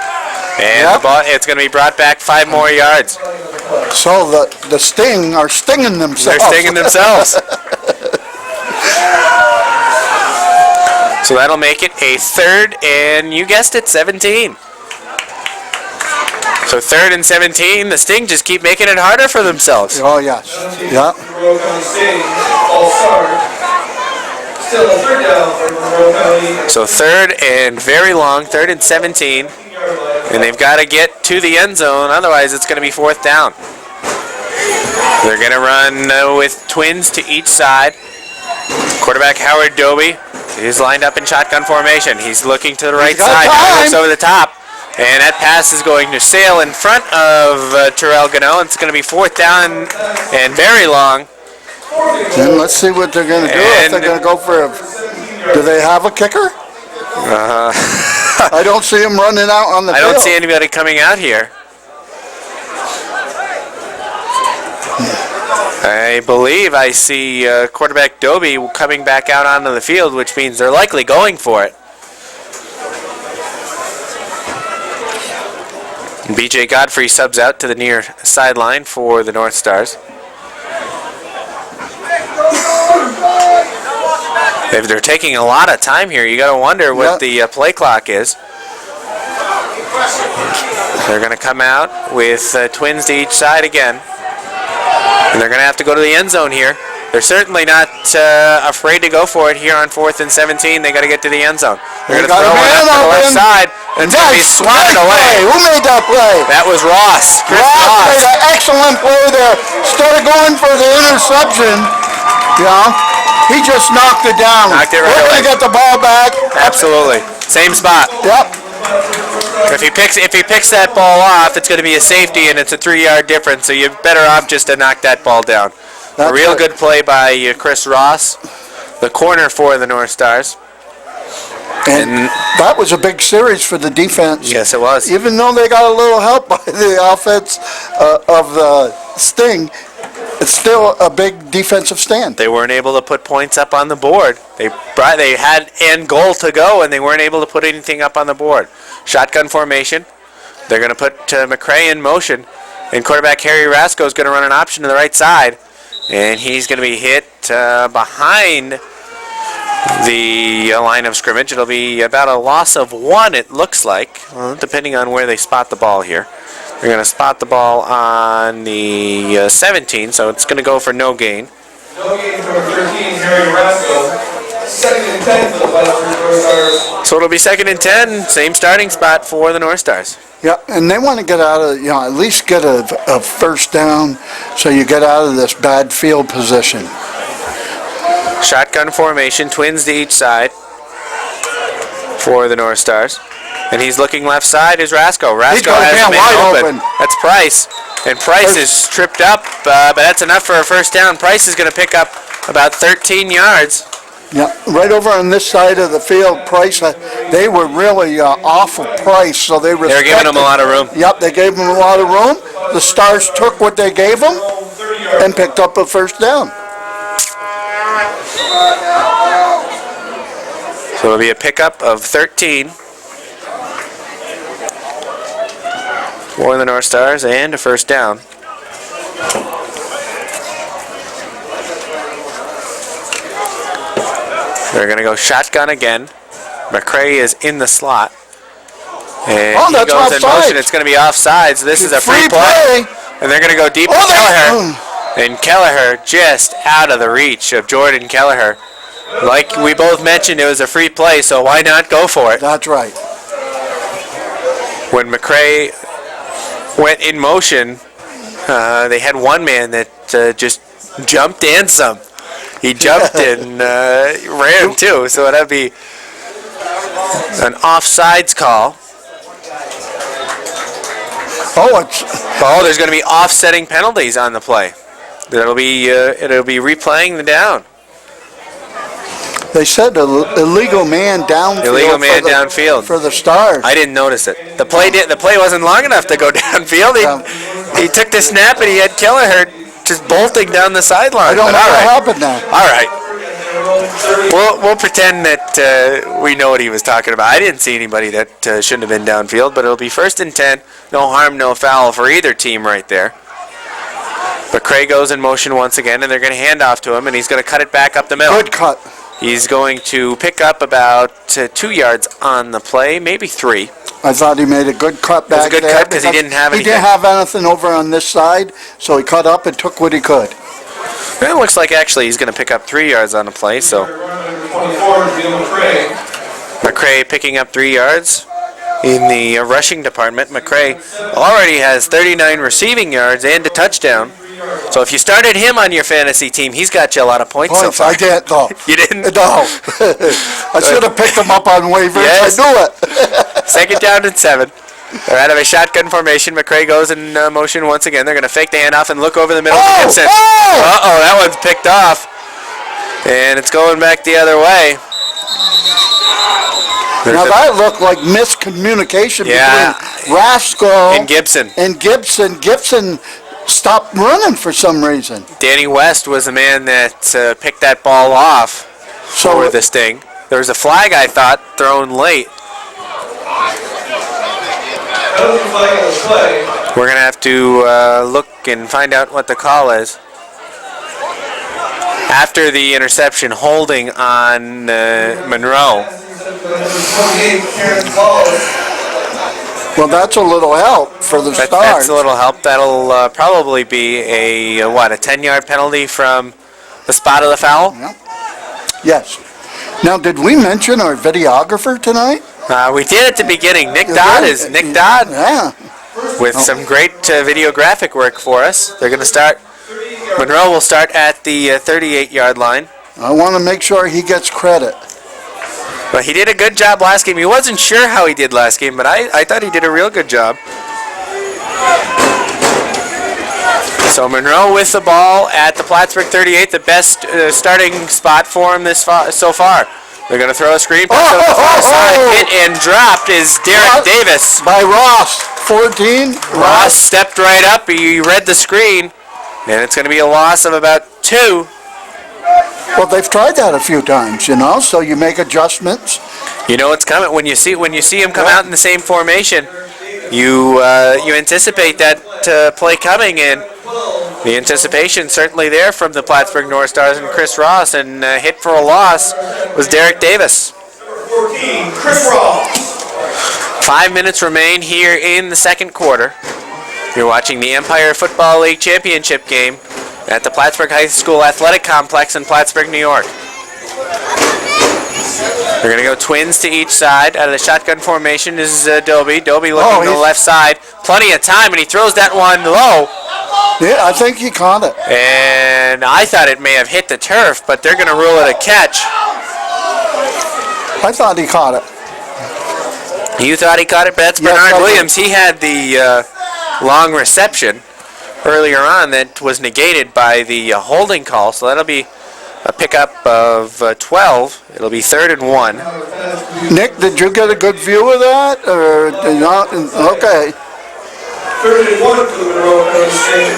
And the ball, it's going to be brought back 5 more yards. So the Sting are stinging themselves. They're stinging themselves. So that'll make it a 3rd and, you guessed it, 17. So 3rd and 17, the Sting just keep making it harder for themselves. Oh, yes. Yeah. Monroe County Sting, all start. Still a 3rd down for Monroe County. So 3rd and very long, 3rd and 17. And they've got to get to the end zone, otherwise it's going to be 4th down. They're going to run with twins to each side. Quarterback Howard Dobie is lined up in shotgun formation. He's looking to the right side. Now he looks over the top. And that pass is going to sail in front of Terrell Gano. It's going to be 4th down and very long. And let's see what they're going to do. If they're going to go for do they have a kicker? I don't see him running out on the field. I don't see anybody coming out here. I believe I see quarterback Doby coming back out onto the field, which means they're likely going for it. BJ Godfrey subs out to the near sideline for the North Stars. If they're taking a lot of time here, you got to wonder what the play clock is. They're going to come out with twins to each side again. And they're going to have to go to the end zone here. They're certainly not afraid to go for it here on 4th and 17. They got to get to the end zone. They're going to throw one up to the left side, and it's going to be swatted away. Who made that play? That was Ross. Chris Ross Ross made an excellent play there. Instead of going for the interception, he just knocked it down. Knocked it right We're away. going to get the ball back. Absolutely. Same spot. Yep. If he picks that ball off, it's going to be a safety, and it's a 3-yard difference. So you're better off just to knock that ball down. A real good play by Chris Ross, the corner for the North Stars. And that was a big series for the defense. Yes, it was. Even though they got a little help by the offense of the Sting, it's still a big defensive stand. They weren't able to put points up on the board. They had end goal to go, and they weren't able to put anything up on the board. Shotgun formation. They're going to put McCray in motion, and quarterback Harry Rasco is going to run an option to the right side, and he's going to be hit behind the line of scrimmage. It'll be about a loss of 1, it looks like, depending on where they spot the ball here. They're going to spot the ball on the 17, so it's going to go for no gain. No gain for 13, Harry Rasco. 2nd and 10 for the Plattsburgh North Stars. So it'll be 2nd and 10, same starting spot for the North Stars. Yeah, and they want to get out of, at least get a first down so you get out of this bad field position. Shotgun formation, twins to each side for the North Stars. And he's looking left side is Rasco. Rasco has a man open. That's Price. And Price is tripped up, but that's enough for a first down. Price is going to pick up about 13 yards. Yeah, right over on this side of the field, Price, they were really off of Price, so they respected. They're giving him a lot of room. Yep, they gave him a lot of room. The Stars took what they gave them and picked up a first down. So it'll be a pickup of 13 for the North Stars and a first down. They're going to go shotgun again. McCray is in the slot. And he goes in motion. It's going to be offside, so this is a free play. And they're going to go deep to Kelleher. And Kelleher just out of the reach of Jordan Kelleher. Like we both mentioned, it was a free play, so why not go for it? That's right. When McCray went in motion, they had one man that just jumped and some. He jumped and ran too, so that'd be an offsides call. There's going to be offsetting penalties on the play. It'll be replaying the down. They said illegal man downfield. Illegal man downfield for the Stars. I didn't notice it. The play wasn't long enough to go downfield. He took the snap and he had Kelleher just bolting down the sideline. I don't know what happened there. All right. We'll pretend that we know what he was talking about. I didn't see anybody that shouldn't have been downfield, but it'll be 1st and 10. No harm, no foul for either team right there. But Craig goes in motion once again, and they're going to hand off to him, and he's going to cut it back up the middle. Good cut. He's going to pick up about 2 yards on the play, maybe 3. I thought he made a good cut back there. It was a good cut because he didn't have anything. He didn't have anything over on this side, so he cut up and took what he could. It looks like actually he's going to pick up 3 yards on the play, so. McCray picking up 3 yards in the rushing department. McCray already has 39 receiving yards and a touchdown. So if you started him on your fantasy team, he's got you a lot of points so far. I didn't, though. You didn't? No. I should have picked him up on waivers. Yes. I knew it. 2nd down and 7. They're out of a shotgun formation. McRae goes in motion once again. They're going to fake the handoff and look over the middle to Oh! Gibson. Oh! Uh-oh, that one's picked off. And it's going back the other way. Now that looked like miscommunication Yeah. between Rascal And Gibson. and Gibson. Gibson stopped running for some reason. Danny West was the man that picked that ball off for the Sting. There was a flag, I thought, thrown late. We're going to have to look and find out what the call is. After the interception, holding on Monroe. Well, that's a little help for the Stars. That's a little help. That'll probably be a 10-yard penalty from the spot of the foul. Yeah. Yes. Now, did we mention our videographer tonight? We did at the beginning. Nick Dodd Yeah. with some great videographic work for us. They're going to start. Monroe will start at the 38-yard line. I want to make sure he gets credit. But he did a good job last game. He wasn't sure how he did last game, but I thought he did a real good job. So Monroe with the ball at the Plattsburgh 38, the best starting spot for him so far. They're going to throw a screen pass over the far side. Hit and dropped is Derek Davis. By Ross, 14. Ross stepped right up. He read the screen, and it's going to be a loss of about 2. Well, they've tried that a few times, so you make adjustments. You know it's coming. When you see him come out in the same formation, you anticipate that play coming, and the anticipation certainly there from the Plattsburgh North Stars and Chris Ross, and hit for a loss was Derek Davis. 14, Chris Ross. 5 minutes remain here in the second quarter. You're watching the Empire Football League Championship game at the Plattsburgh High School Athletic Complex in Plattsburgh, New York. They're going to go twins to each side. Out of the shotgun formation is Dobie. Dobie looking to the left side. Plenty of time, and he throws that one low. Yeah, I think he caught it. And I thought it may have hit the turf, but they're going to rule it a catch. I thought he caught it. You thought he caught it, but that's Yes, Bernard I did. Williams. He had the long reception earlier on that was negated by the holding call, so that'll be a pickup of 12. It'll be 3rd and 1. Nick, did you get a good view of that? Or not? Okay. 3rd and 1 for the Monroe County Sting.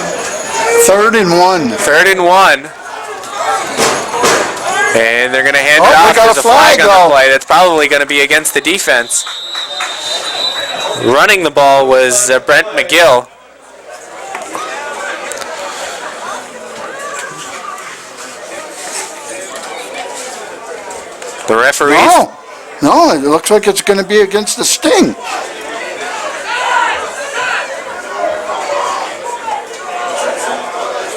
3rd and 1. 3rd and 1. And they're going to hand it Oh, we off. got a There's a flag on though. the play. That's probably going to be against the defense. Running the ball was Brent McGill. The referees. No, it looks like it's going to be against the Sting.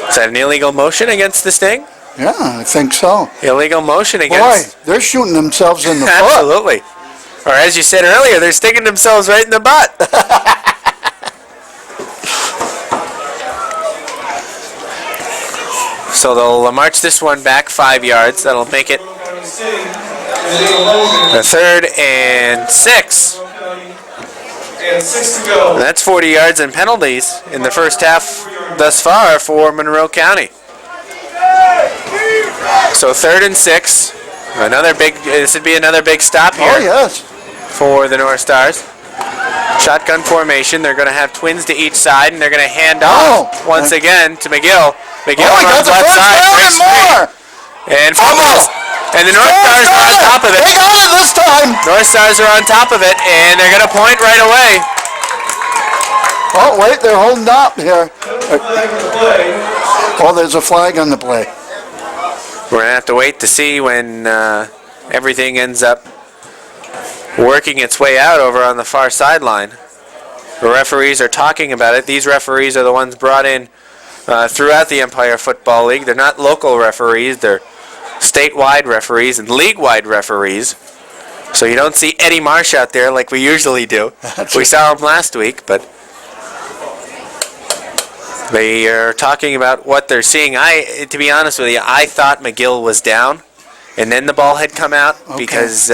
Is that an illegal motion against the Sting? Yeah, I think so. Illegal motion Boy, against. they're shooting themselves in the foot. Absolutely. Or as you said earlier, they're sticking themselves right in the butt. So they'll march this one back 5 yards. That'll make it a 3rd and 6. And 6 to go. And that's 40 yards and penalties in the first half thus far for Monroe County. So 3rd and 6. This would be another big stop here. Oh, yes. For the North Stars. Shotgun formation. They're going to have twins to each side, and they're going to hand off once again to McGill. McGill runs left side. Great screen. And fumbles. And the North Stars are on top of it. They got it this time. North Stars are on top of it, and they're going to point right away. Oh, wait, they're holding up here. Flag on the play. Oh, there's a flag on the play. We're going to have to wait to see when everything ends up working its way out over on the far sideline. The referees are talking about it. These referees are the ones brought in throughout the Empire Football League. They're not local referees. They're statewide referees and league-wide referees. So you don't see Eddie Marsh out there like we usually do. We saw him last week, but they are talking about what they're seeing. To be honest with you, I thought McGill was down, and then the ball had come out because he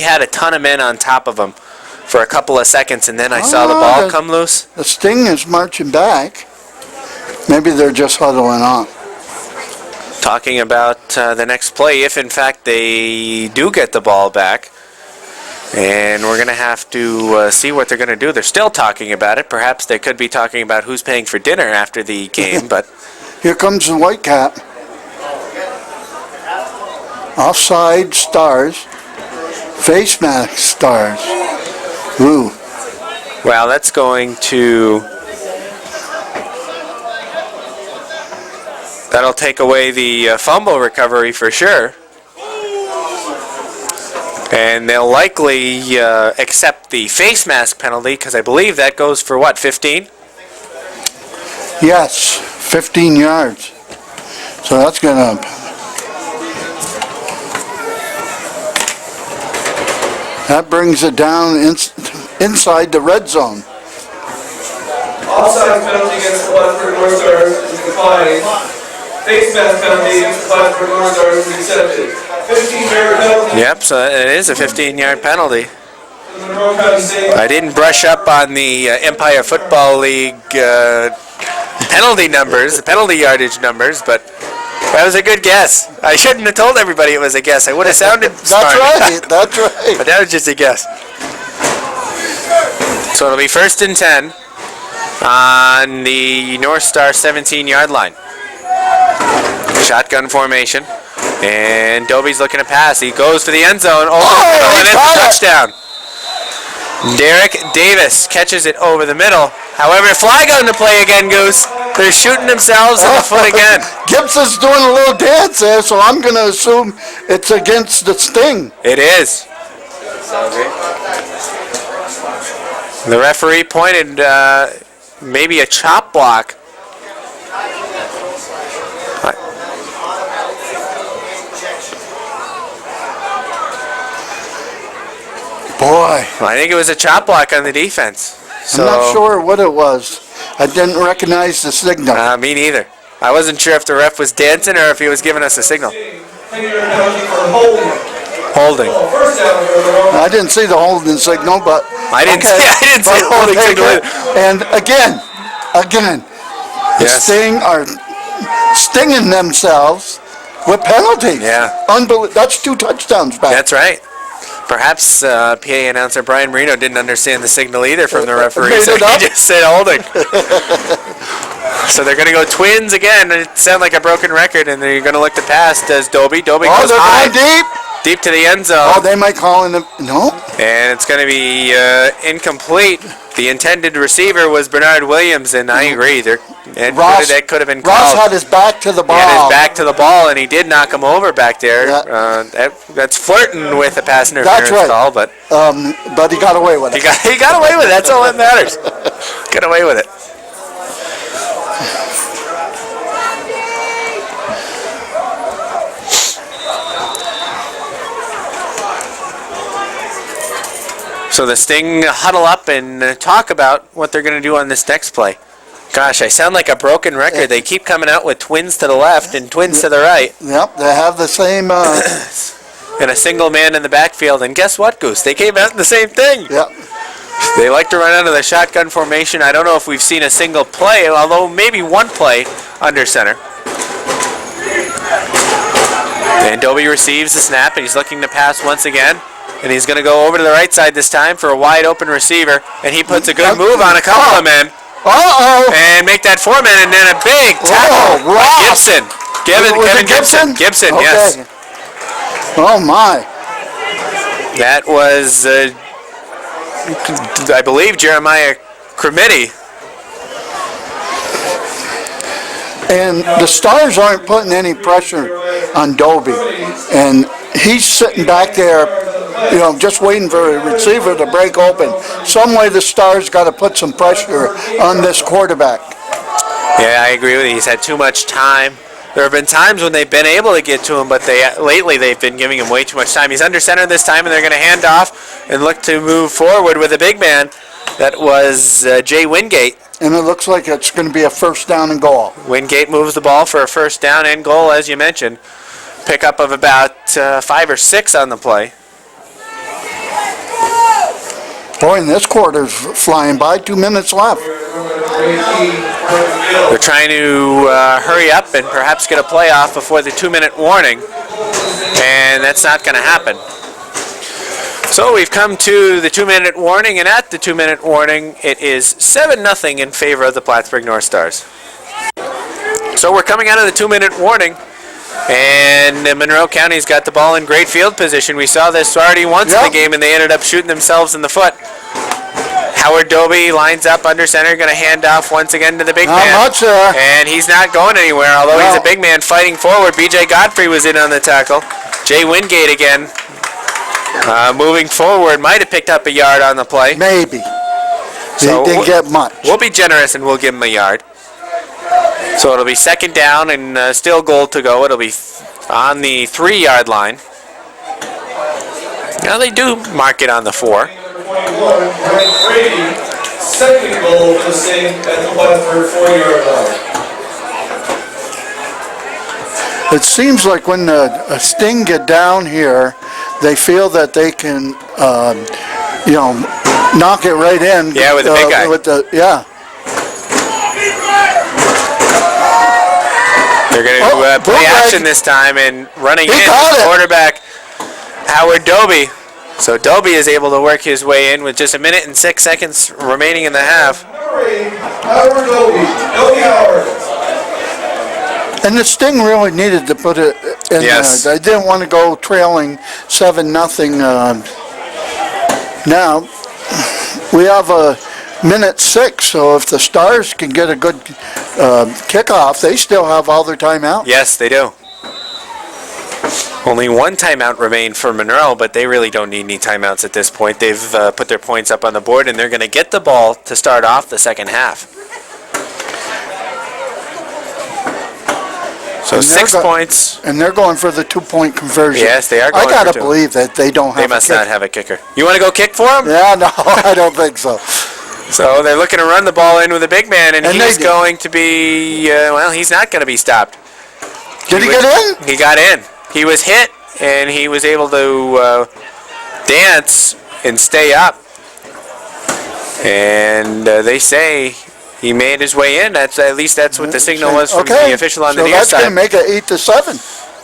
had a ton of men on top of him for a couple of seconds, and then I saw the ball come loose. The Sting is marching back. Maybe they're just huddling on. Talking about the next play, if in fact they do get the ball back. And we're going to have to see what they're going to do. They're still talking about it. Perhaps they could be talking about who's paying for dinner after the game, but... Here comes the white cap. Offside Stars. Face mask Stars. Ooh. Well, that's going to... That'll take away the fumble recovery for sure. And they'll likely accept the face mask penalty because I believe that goes for what, 15? Yes, 15 yards. So that's going to... That brings it down inside the red zone. Offside penalty against the Plattsburgh North Stars is declined. Face mask penalty against the Plattsburgh North Stars is accepted. 15-yard penalty. Yep, so it is a 15-yard penalty. Monroe County State. I didn't brush up on the Empire Football League penalty numbers, the penalty yardage numbers, but that was a good guess. I shouldn't have told everybody it was a guess. I would have sounded smart. That's right. But that was just a guess. So it'll be 1st and 10 on the North Star 17-yard line. Shotgun formation. And Dobie's looking to pass. He goes for the end zone. And it's a touchdown. Derek Davis catches it over the middle. However, flag on the play again, Goose. They're shooting themselves in the foot again. Gibson's doing a little dance there, so I'm going to assume it's against the Sting. It is. The referee pointed maybe a chop block. Boy. I think it was a chop block on the defense. So, I'm not sure what it was. I didn't recognize the signal. Me neither. I wasn't sure if the ref was dancing or if he was giving us a signal. 10-yard penalty for holding. Holding. First down for the wrong. I didn't see the holding signal, but I didn't okay. see the holding Okay, signal. good. And again, the Yes. Sting are stinging themselves with penalties. Yeah. That's 2 touchdowns back. That's right. Perhaps PA announcer Brian Marino didn't understand the signal either from the referee, Made so it he up. just said holding. So they're going to go Twins again. It sounds like a broken record, and they're going to look to pass. Does Dobie? Dobie goes they're high. going deep. Deep to the end zone. Oh, they might call in the... No. And it's going to be incomplete. The intended receiver was Bernard Williams, and I agree. That could have been called. Ross had his back to the ball. He had his back to the ball, and he did knock him over back there. Yeah. That's flirting with a pass interference call, but he got away with it. he got away with it. That's all that matters. Got away with it. So the Sting huddle up and talk about what they're going to do on this next play. Gosh, I sound like a broken record. They keep coming out with twins to the left and twins to the right. Yep, they have the same... and a single man in the backfield. And guess what, Goose? They came out in the same thing. Yep. They like to run out of the shotgun formation. I don't know if we've seen a single play, although maybe one play under center. And Dobie receives the snap, and he's looking to pass once again. And he's going to go over to the right side this time for a wide open receiver. And he puts a good move on a couple of men. And make that 4-man, and then a big tackle by Gibson. Kevin Gibson. Gibson, okay. Yes. Oh, my. That was, I believe, Jeremiah Cremiti. And the Stars aren't putting any pressure on Dobie. And he's sitting back there, just waiting for a receiver to break open. Some way the Stars got to put some pressure on this quarterback. Yeah, I agree with you. He's had too much time. There have been times when they've been able to get to him, but lately they've been giving him way too much time. He's under center this time, and they're going to hand off and look to move forward with a big man. That was Jay Wingate. And it looks like it's going to be a 1st down and goal. Wingate moves the ball for a 1st down and goal, as you mentioned. Pickup of about 5 or 6 on the play. Boy, and this quarter's flying by. 2 minutes left. They're trying to hurry up and perhaps get a playoff before the 2-minute warning, and that's not going to happen. So we've come to the 2-minute warning, and at the 2-minute warning, it is 7-0 in favor of the Plattsburgh North Stars. So we're coming out of the 2-minute warning, and Monroe County's got the ball in great field position. We saw this already once in the game, and they ended up shooting themselves in the foot. Howard Doby lines up under center, going to hand off once again to the big man. Not much there. And he's not going anywhere, although he's a big man fighting forward. B.J. Godfrey was in on the tackle. Jay Wingate again. Moving forward, might have picked up a yard on the play. Maybe. So Didn't get much. We'll be generous and we'll give him a yard. So it'll be second down and still goal to go. It'll be on the 3-yard line. Now they do mark it on the 4. Second goal for the Sting at the Plattsburgh 4-yard line. It seems like when a Sting get down here, they feel that they can, knock it right in. Yeah, with the big guy. They're going to play action this time and running in quarterback Howard Doby. So Doby is able to work his way in with just 1 minute and 6 seconds remaining in the half. Howard Doby. Howard. And the Sting really needed to put it in there. They didn't want to go trailing 7-0. Now, we have a 1:06, so if the Stars can get a good kickoff, they still have all their timeout. Yes, they do. Only one timeout remained for Monroe, but they really don't need any timeouts at this point. They've put their points up on the board, and they're going to get the ball to start off the second half. So 6 points. And they're going for the 2-point conversion. Yes, they are going I got for to 2. believe that they don't have They must not have a kicker. You want to go kick for them? Yeah, no, I don't think so. So they're looking to run the ball in with a big man, and he's going to be, he's not going to be stopped. Did he get in? He got in. He was hit, and he was able to dance and stay up. And they say he made his way in. At least that's what the signal was from the official on the near side. So that's going to make it 8-7.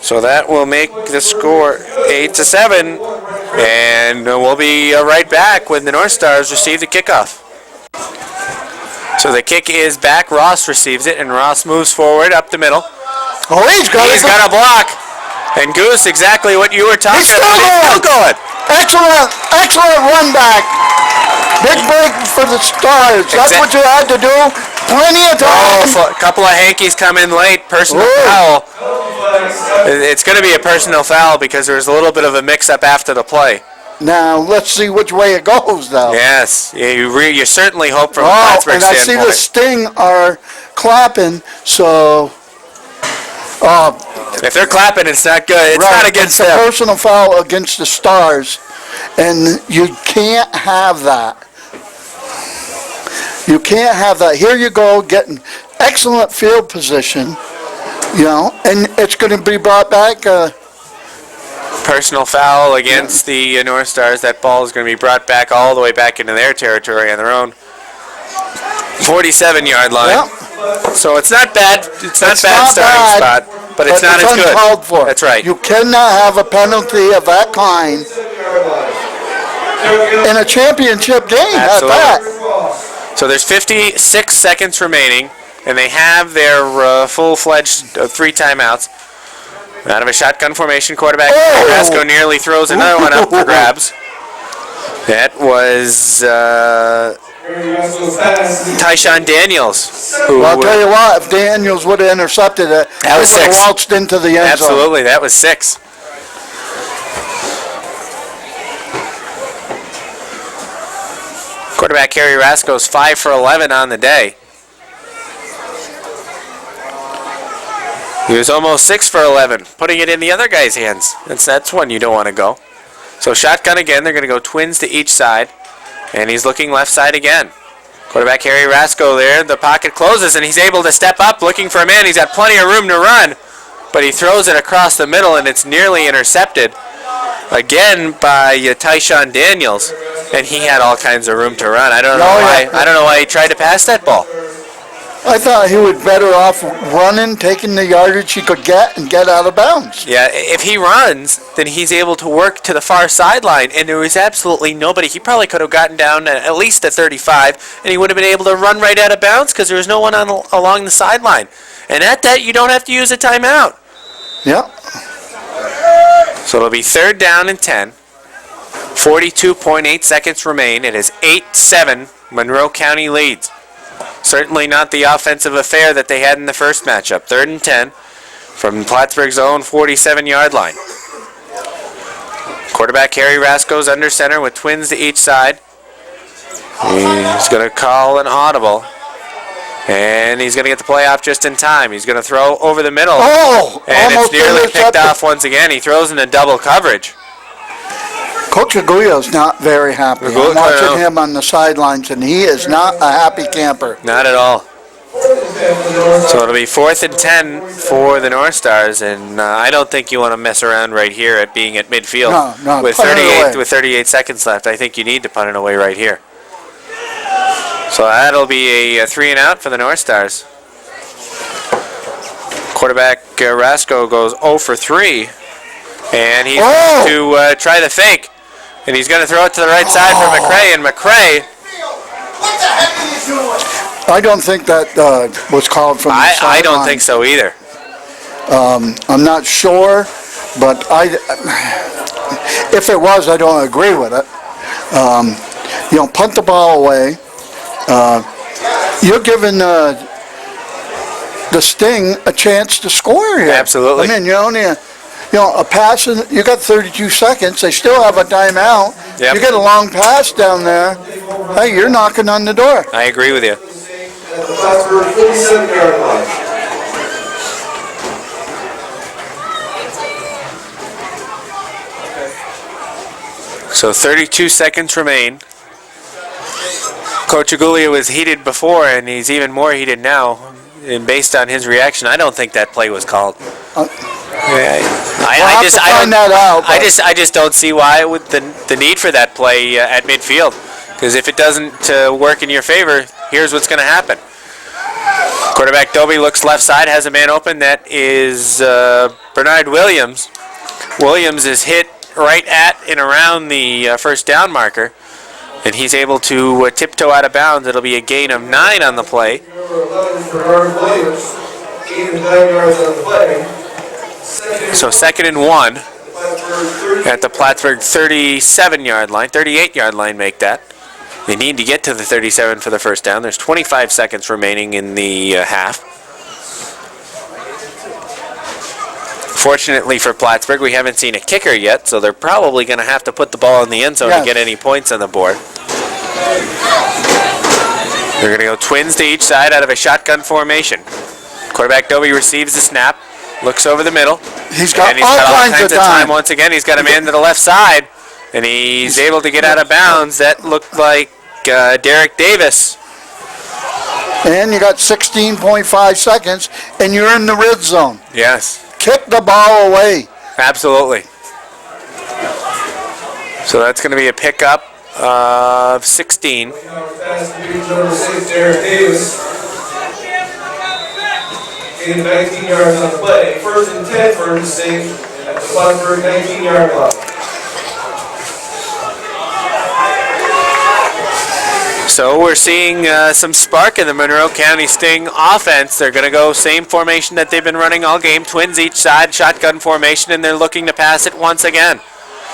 So that will make the score 8-7, and we'll be right back when the North Stars receive the kickoff. So the kick is back. Ross receives it, and Ross moves forward up the middle. Oh, he's got a block. And Goose, exactly what you were talking about. He's still going. Excellent run back. Big break for the Stars. That's what you had to do. Plenty of time. A couple of hankies come in late. Personal foul. It's going to be a personal foul because there was a little bit of a mix-up after the play. Now, let's see which way it goes, though. Yes. You certainly hope from a Plattsburgh standpoint. And I see the Sting are clapping, so... if they're clapping, it's not good. It's not against them. It's a personal foul against the Stars, and you can't have that. You can't have that. Here you go, getting excellent field position, and it's going to be brought back. Personal foul against the North Stars. That ball is going to be brought back all the way back into their territory on their own 47-yard line. Yep. So it's not bad. It's not bad starting spot, but it's not as good. Uncalled for. That's right. You cannot have a penalty of that kind in a championship game. Absolutely. At that. So there's 56 seconds remaining, and they have their full-fledged 3 timeouts. Out of a shotgun formation, quarterback Carrasco nearly throws another one up for grabs. That was Tyshawn Daniels. Well, I'll tell you what, if Daniels would have intercepted it, that was 6. Waltzed into the end zone. Absolutely, that was 6. Quarterback Harry Rasco's 5 for 11 on the day. He was almost 6 for 11, putting it in the other guy's hands. That's one you don't want to go. So shotgun again. They're going to go twins to each side. And he's looking left side again. Quarterback Harry Rasco there. The pocket closes, and he's able to step up looking for a man. He's got plenty of room to run. But he throws it across the middle, and it's nearly intercepted. Again by Tyshawn Daniels. and he had all kinds of room to run. I don't know Oh, why. yeah. I don't know why he tried to pass that ball. I thought he would better off running, taking the yardage he could get, and get out of bounds. Yeah, if he runs, then he's able to work to the far sideline, and there was absolutely nobody. He probably could have gotten down at least to 35, and he would have been able to run right out of bounds because there was no one along the sideline. And at that, you don't have to use a timeout. Yeah. So it'll be 3rd down and 10. 42.8 seconds remain. It is 8-7. Monroe County leads. Certainly not the offensive affair that they had in the first matchup. 3rd and 10 from Plattsburgh's own 47-yard line. Quarterback Harry Rasco's under center with twins to each side. He's going to call an audible. And he's going to get the play off just in time. He's going to throw over the middle. Oh! And it's Almost nearly picked intercepted. off once again. He throws into double coverage. Coach Aguilo's not very happy. I'm Aguilo- watching him on the sidelines, and he is not a happy camper. Not at all. So it'll be 4th and 10 for the North Stars, and I don't think you want to mess around right here at being at midfield. No, with punt it 38 away. with 38 seconds left. I think you need to punt it away right here. So that'll be a 3 and out for the North Stars. Quarterback Rasco goes 0 for 3, and he's going to try the fake, and he's going to throw it to the right side for McCray, and McCray. I don't think that was called from the I don't sideline. think so either. I'm not sure, but if it was, I don't agree with it. Punt the ball away. You're giving the Sting a chance to score here. Absolutely. I mean, a pass, you got 32 seconds. They still have a timeout. Yep. You get a long pass down there. Hey, you're knocking on the door. I agree with you. At the Plattsburgh 47-yard line. So 32 seconds remain. Coach Agulia was heated before, and he's even more heated now. And based on his reaction, I don't think that play was called. I just don't see why with the need for that play at midfield. Because if it doesn't work in your favor, here's what's going to happen. Quarterback Dobie looks left side, has a man open. That is Bernard Williams. Williams is hit right at and around the first down marker, and he's able to tiptoe out of bounds. It'll be a gain of 9 on the play. Number 11 for Bernard Williams. Gain of 9 yards on the play. So 2nd and 1 Plattsburgh 30. at the Plattsburgh 37-yard line, 38-yard line make that. They need to get to the 37 for the first down. There's 25 seconds remaining in the half. Fortunately for Plattsburgh, we haven't seen a kicker yet, so they're probably going to have to put the ball in the end zone to get any points on the board. They're going to go twins to each side out of a shotgun formation. Quarterback Dobie receives the snap, looks over the middle. He's got and all kinds of time. Once again, he's got a man to the left side, and he's able to get out of bounds. That looked like Derek Davis. And you got 16.5 seconds, and you're in the red zone. Yes. Kick the ball away. Absolutely. So that's going to be a pickup of 16. Pass to number 6, Derek Davis. Gain of 19 yards on the play. 1st and 10 for him to save at the Plattsburgh 19-yard line. So we're seeing some spark in the Monroe County Sting offense. They're going to go same formation that they've been running all game. Twins each side, shotgun formation, and they're looking to pass it once again.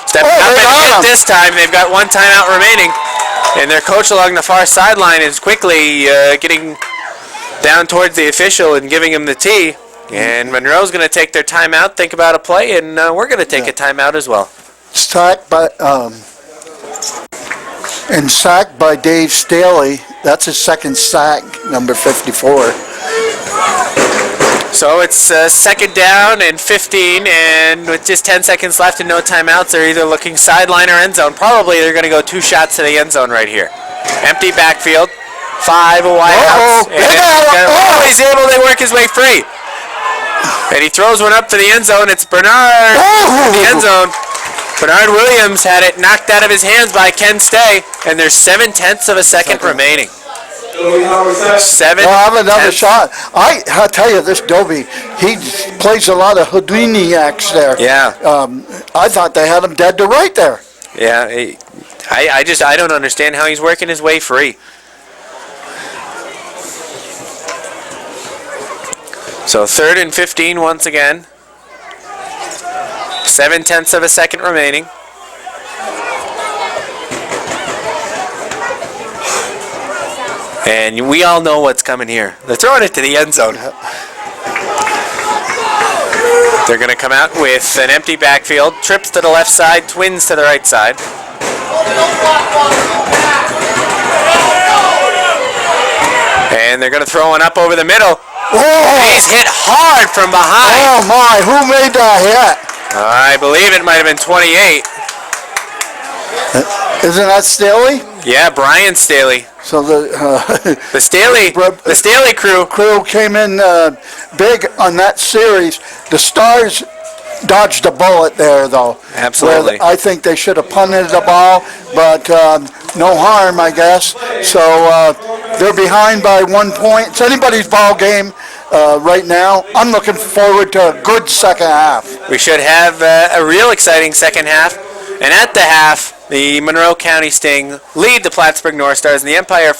Stepping up and hit this time. They've got 1 timeout remaining. And their coach along the far sideline is quickly getting down towards the official and giving him the tee. And Monroe's going to take their timeout, think about a play, and we're going to take a timeout as well. Sacked by Dave Staley. That's his second sack, number 54. So it's 2nd down and 15, and with just 10 seconds left and no timeouts, they're either looking sideline or end zone. Probably they're going to go 2 shots to the end zone right here. Empty backfield, 5 wideouts. He's able to work his way free. And he throws one up to the end zone. It's Bernard in the end zone. Bernard Williams had it knocked out of his hands by Ken Stay, and there's 7/10 of a second remaining. Seven. Well, I have another tenths. shot. I tell you, this Dobie, he plays a lot of Houdini acts there. Yeah. I thought they had him dead to right there. Yeah. I don't understand how he's working his way free. So 3rd and 15 once again. 7/10 of a second remaining. And we all know what's coming here. They're throwing it to the end zone. They're going to come out with an empty backfield. Trips to the left side, twins to the right side. And they're going to throw one up over the middle. Oh, He's hit hard from behind. oh my, who made that hit? I believe it might have been 28. Isn't that Staley? Yeah, Brian Staley. So The Staley crew. crew came in big on that series. The Stars dodged a bullet there, though. Absolutely. Where I think they should have punted the ball, but no harm, I guess. So they're behind by 1 point. It's anybody's ball game right now. I'm looking forward to a good second half. We should have a real exciting second half. And at the half, the Monroe County Sting lead the Plattsburgh North Stars, and the Empire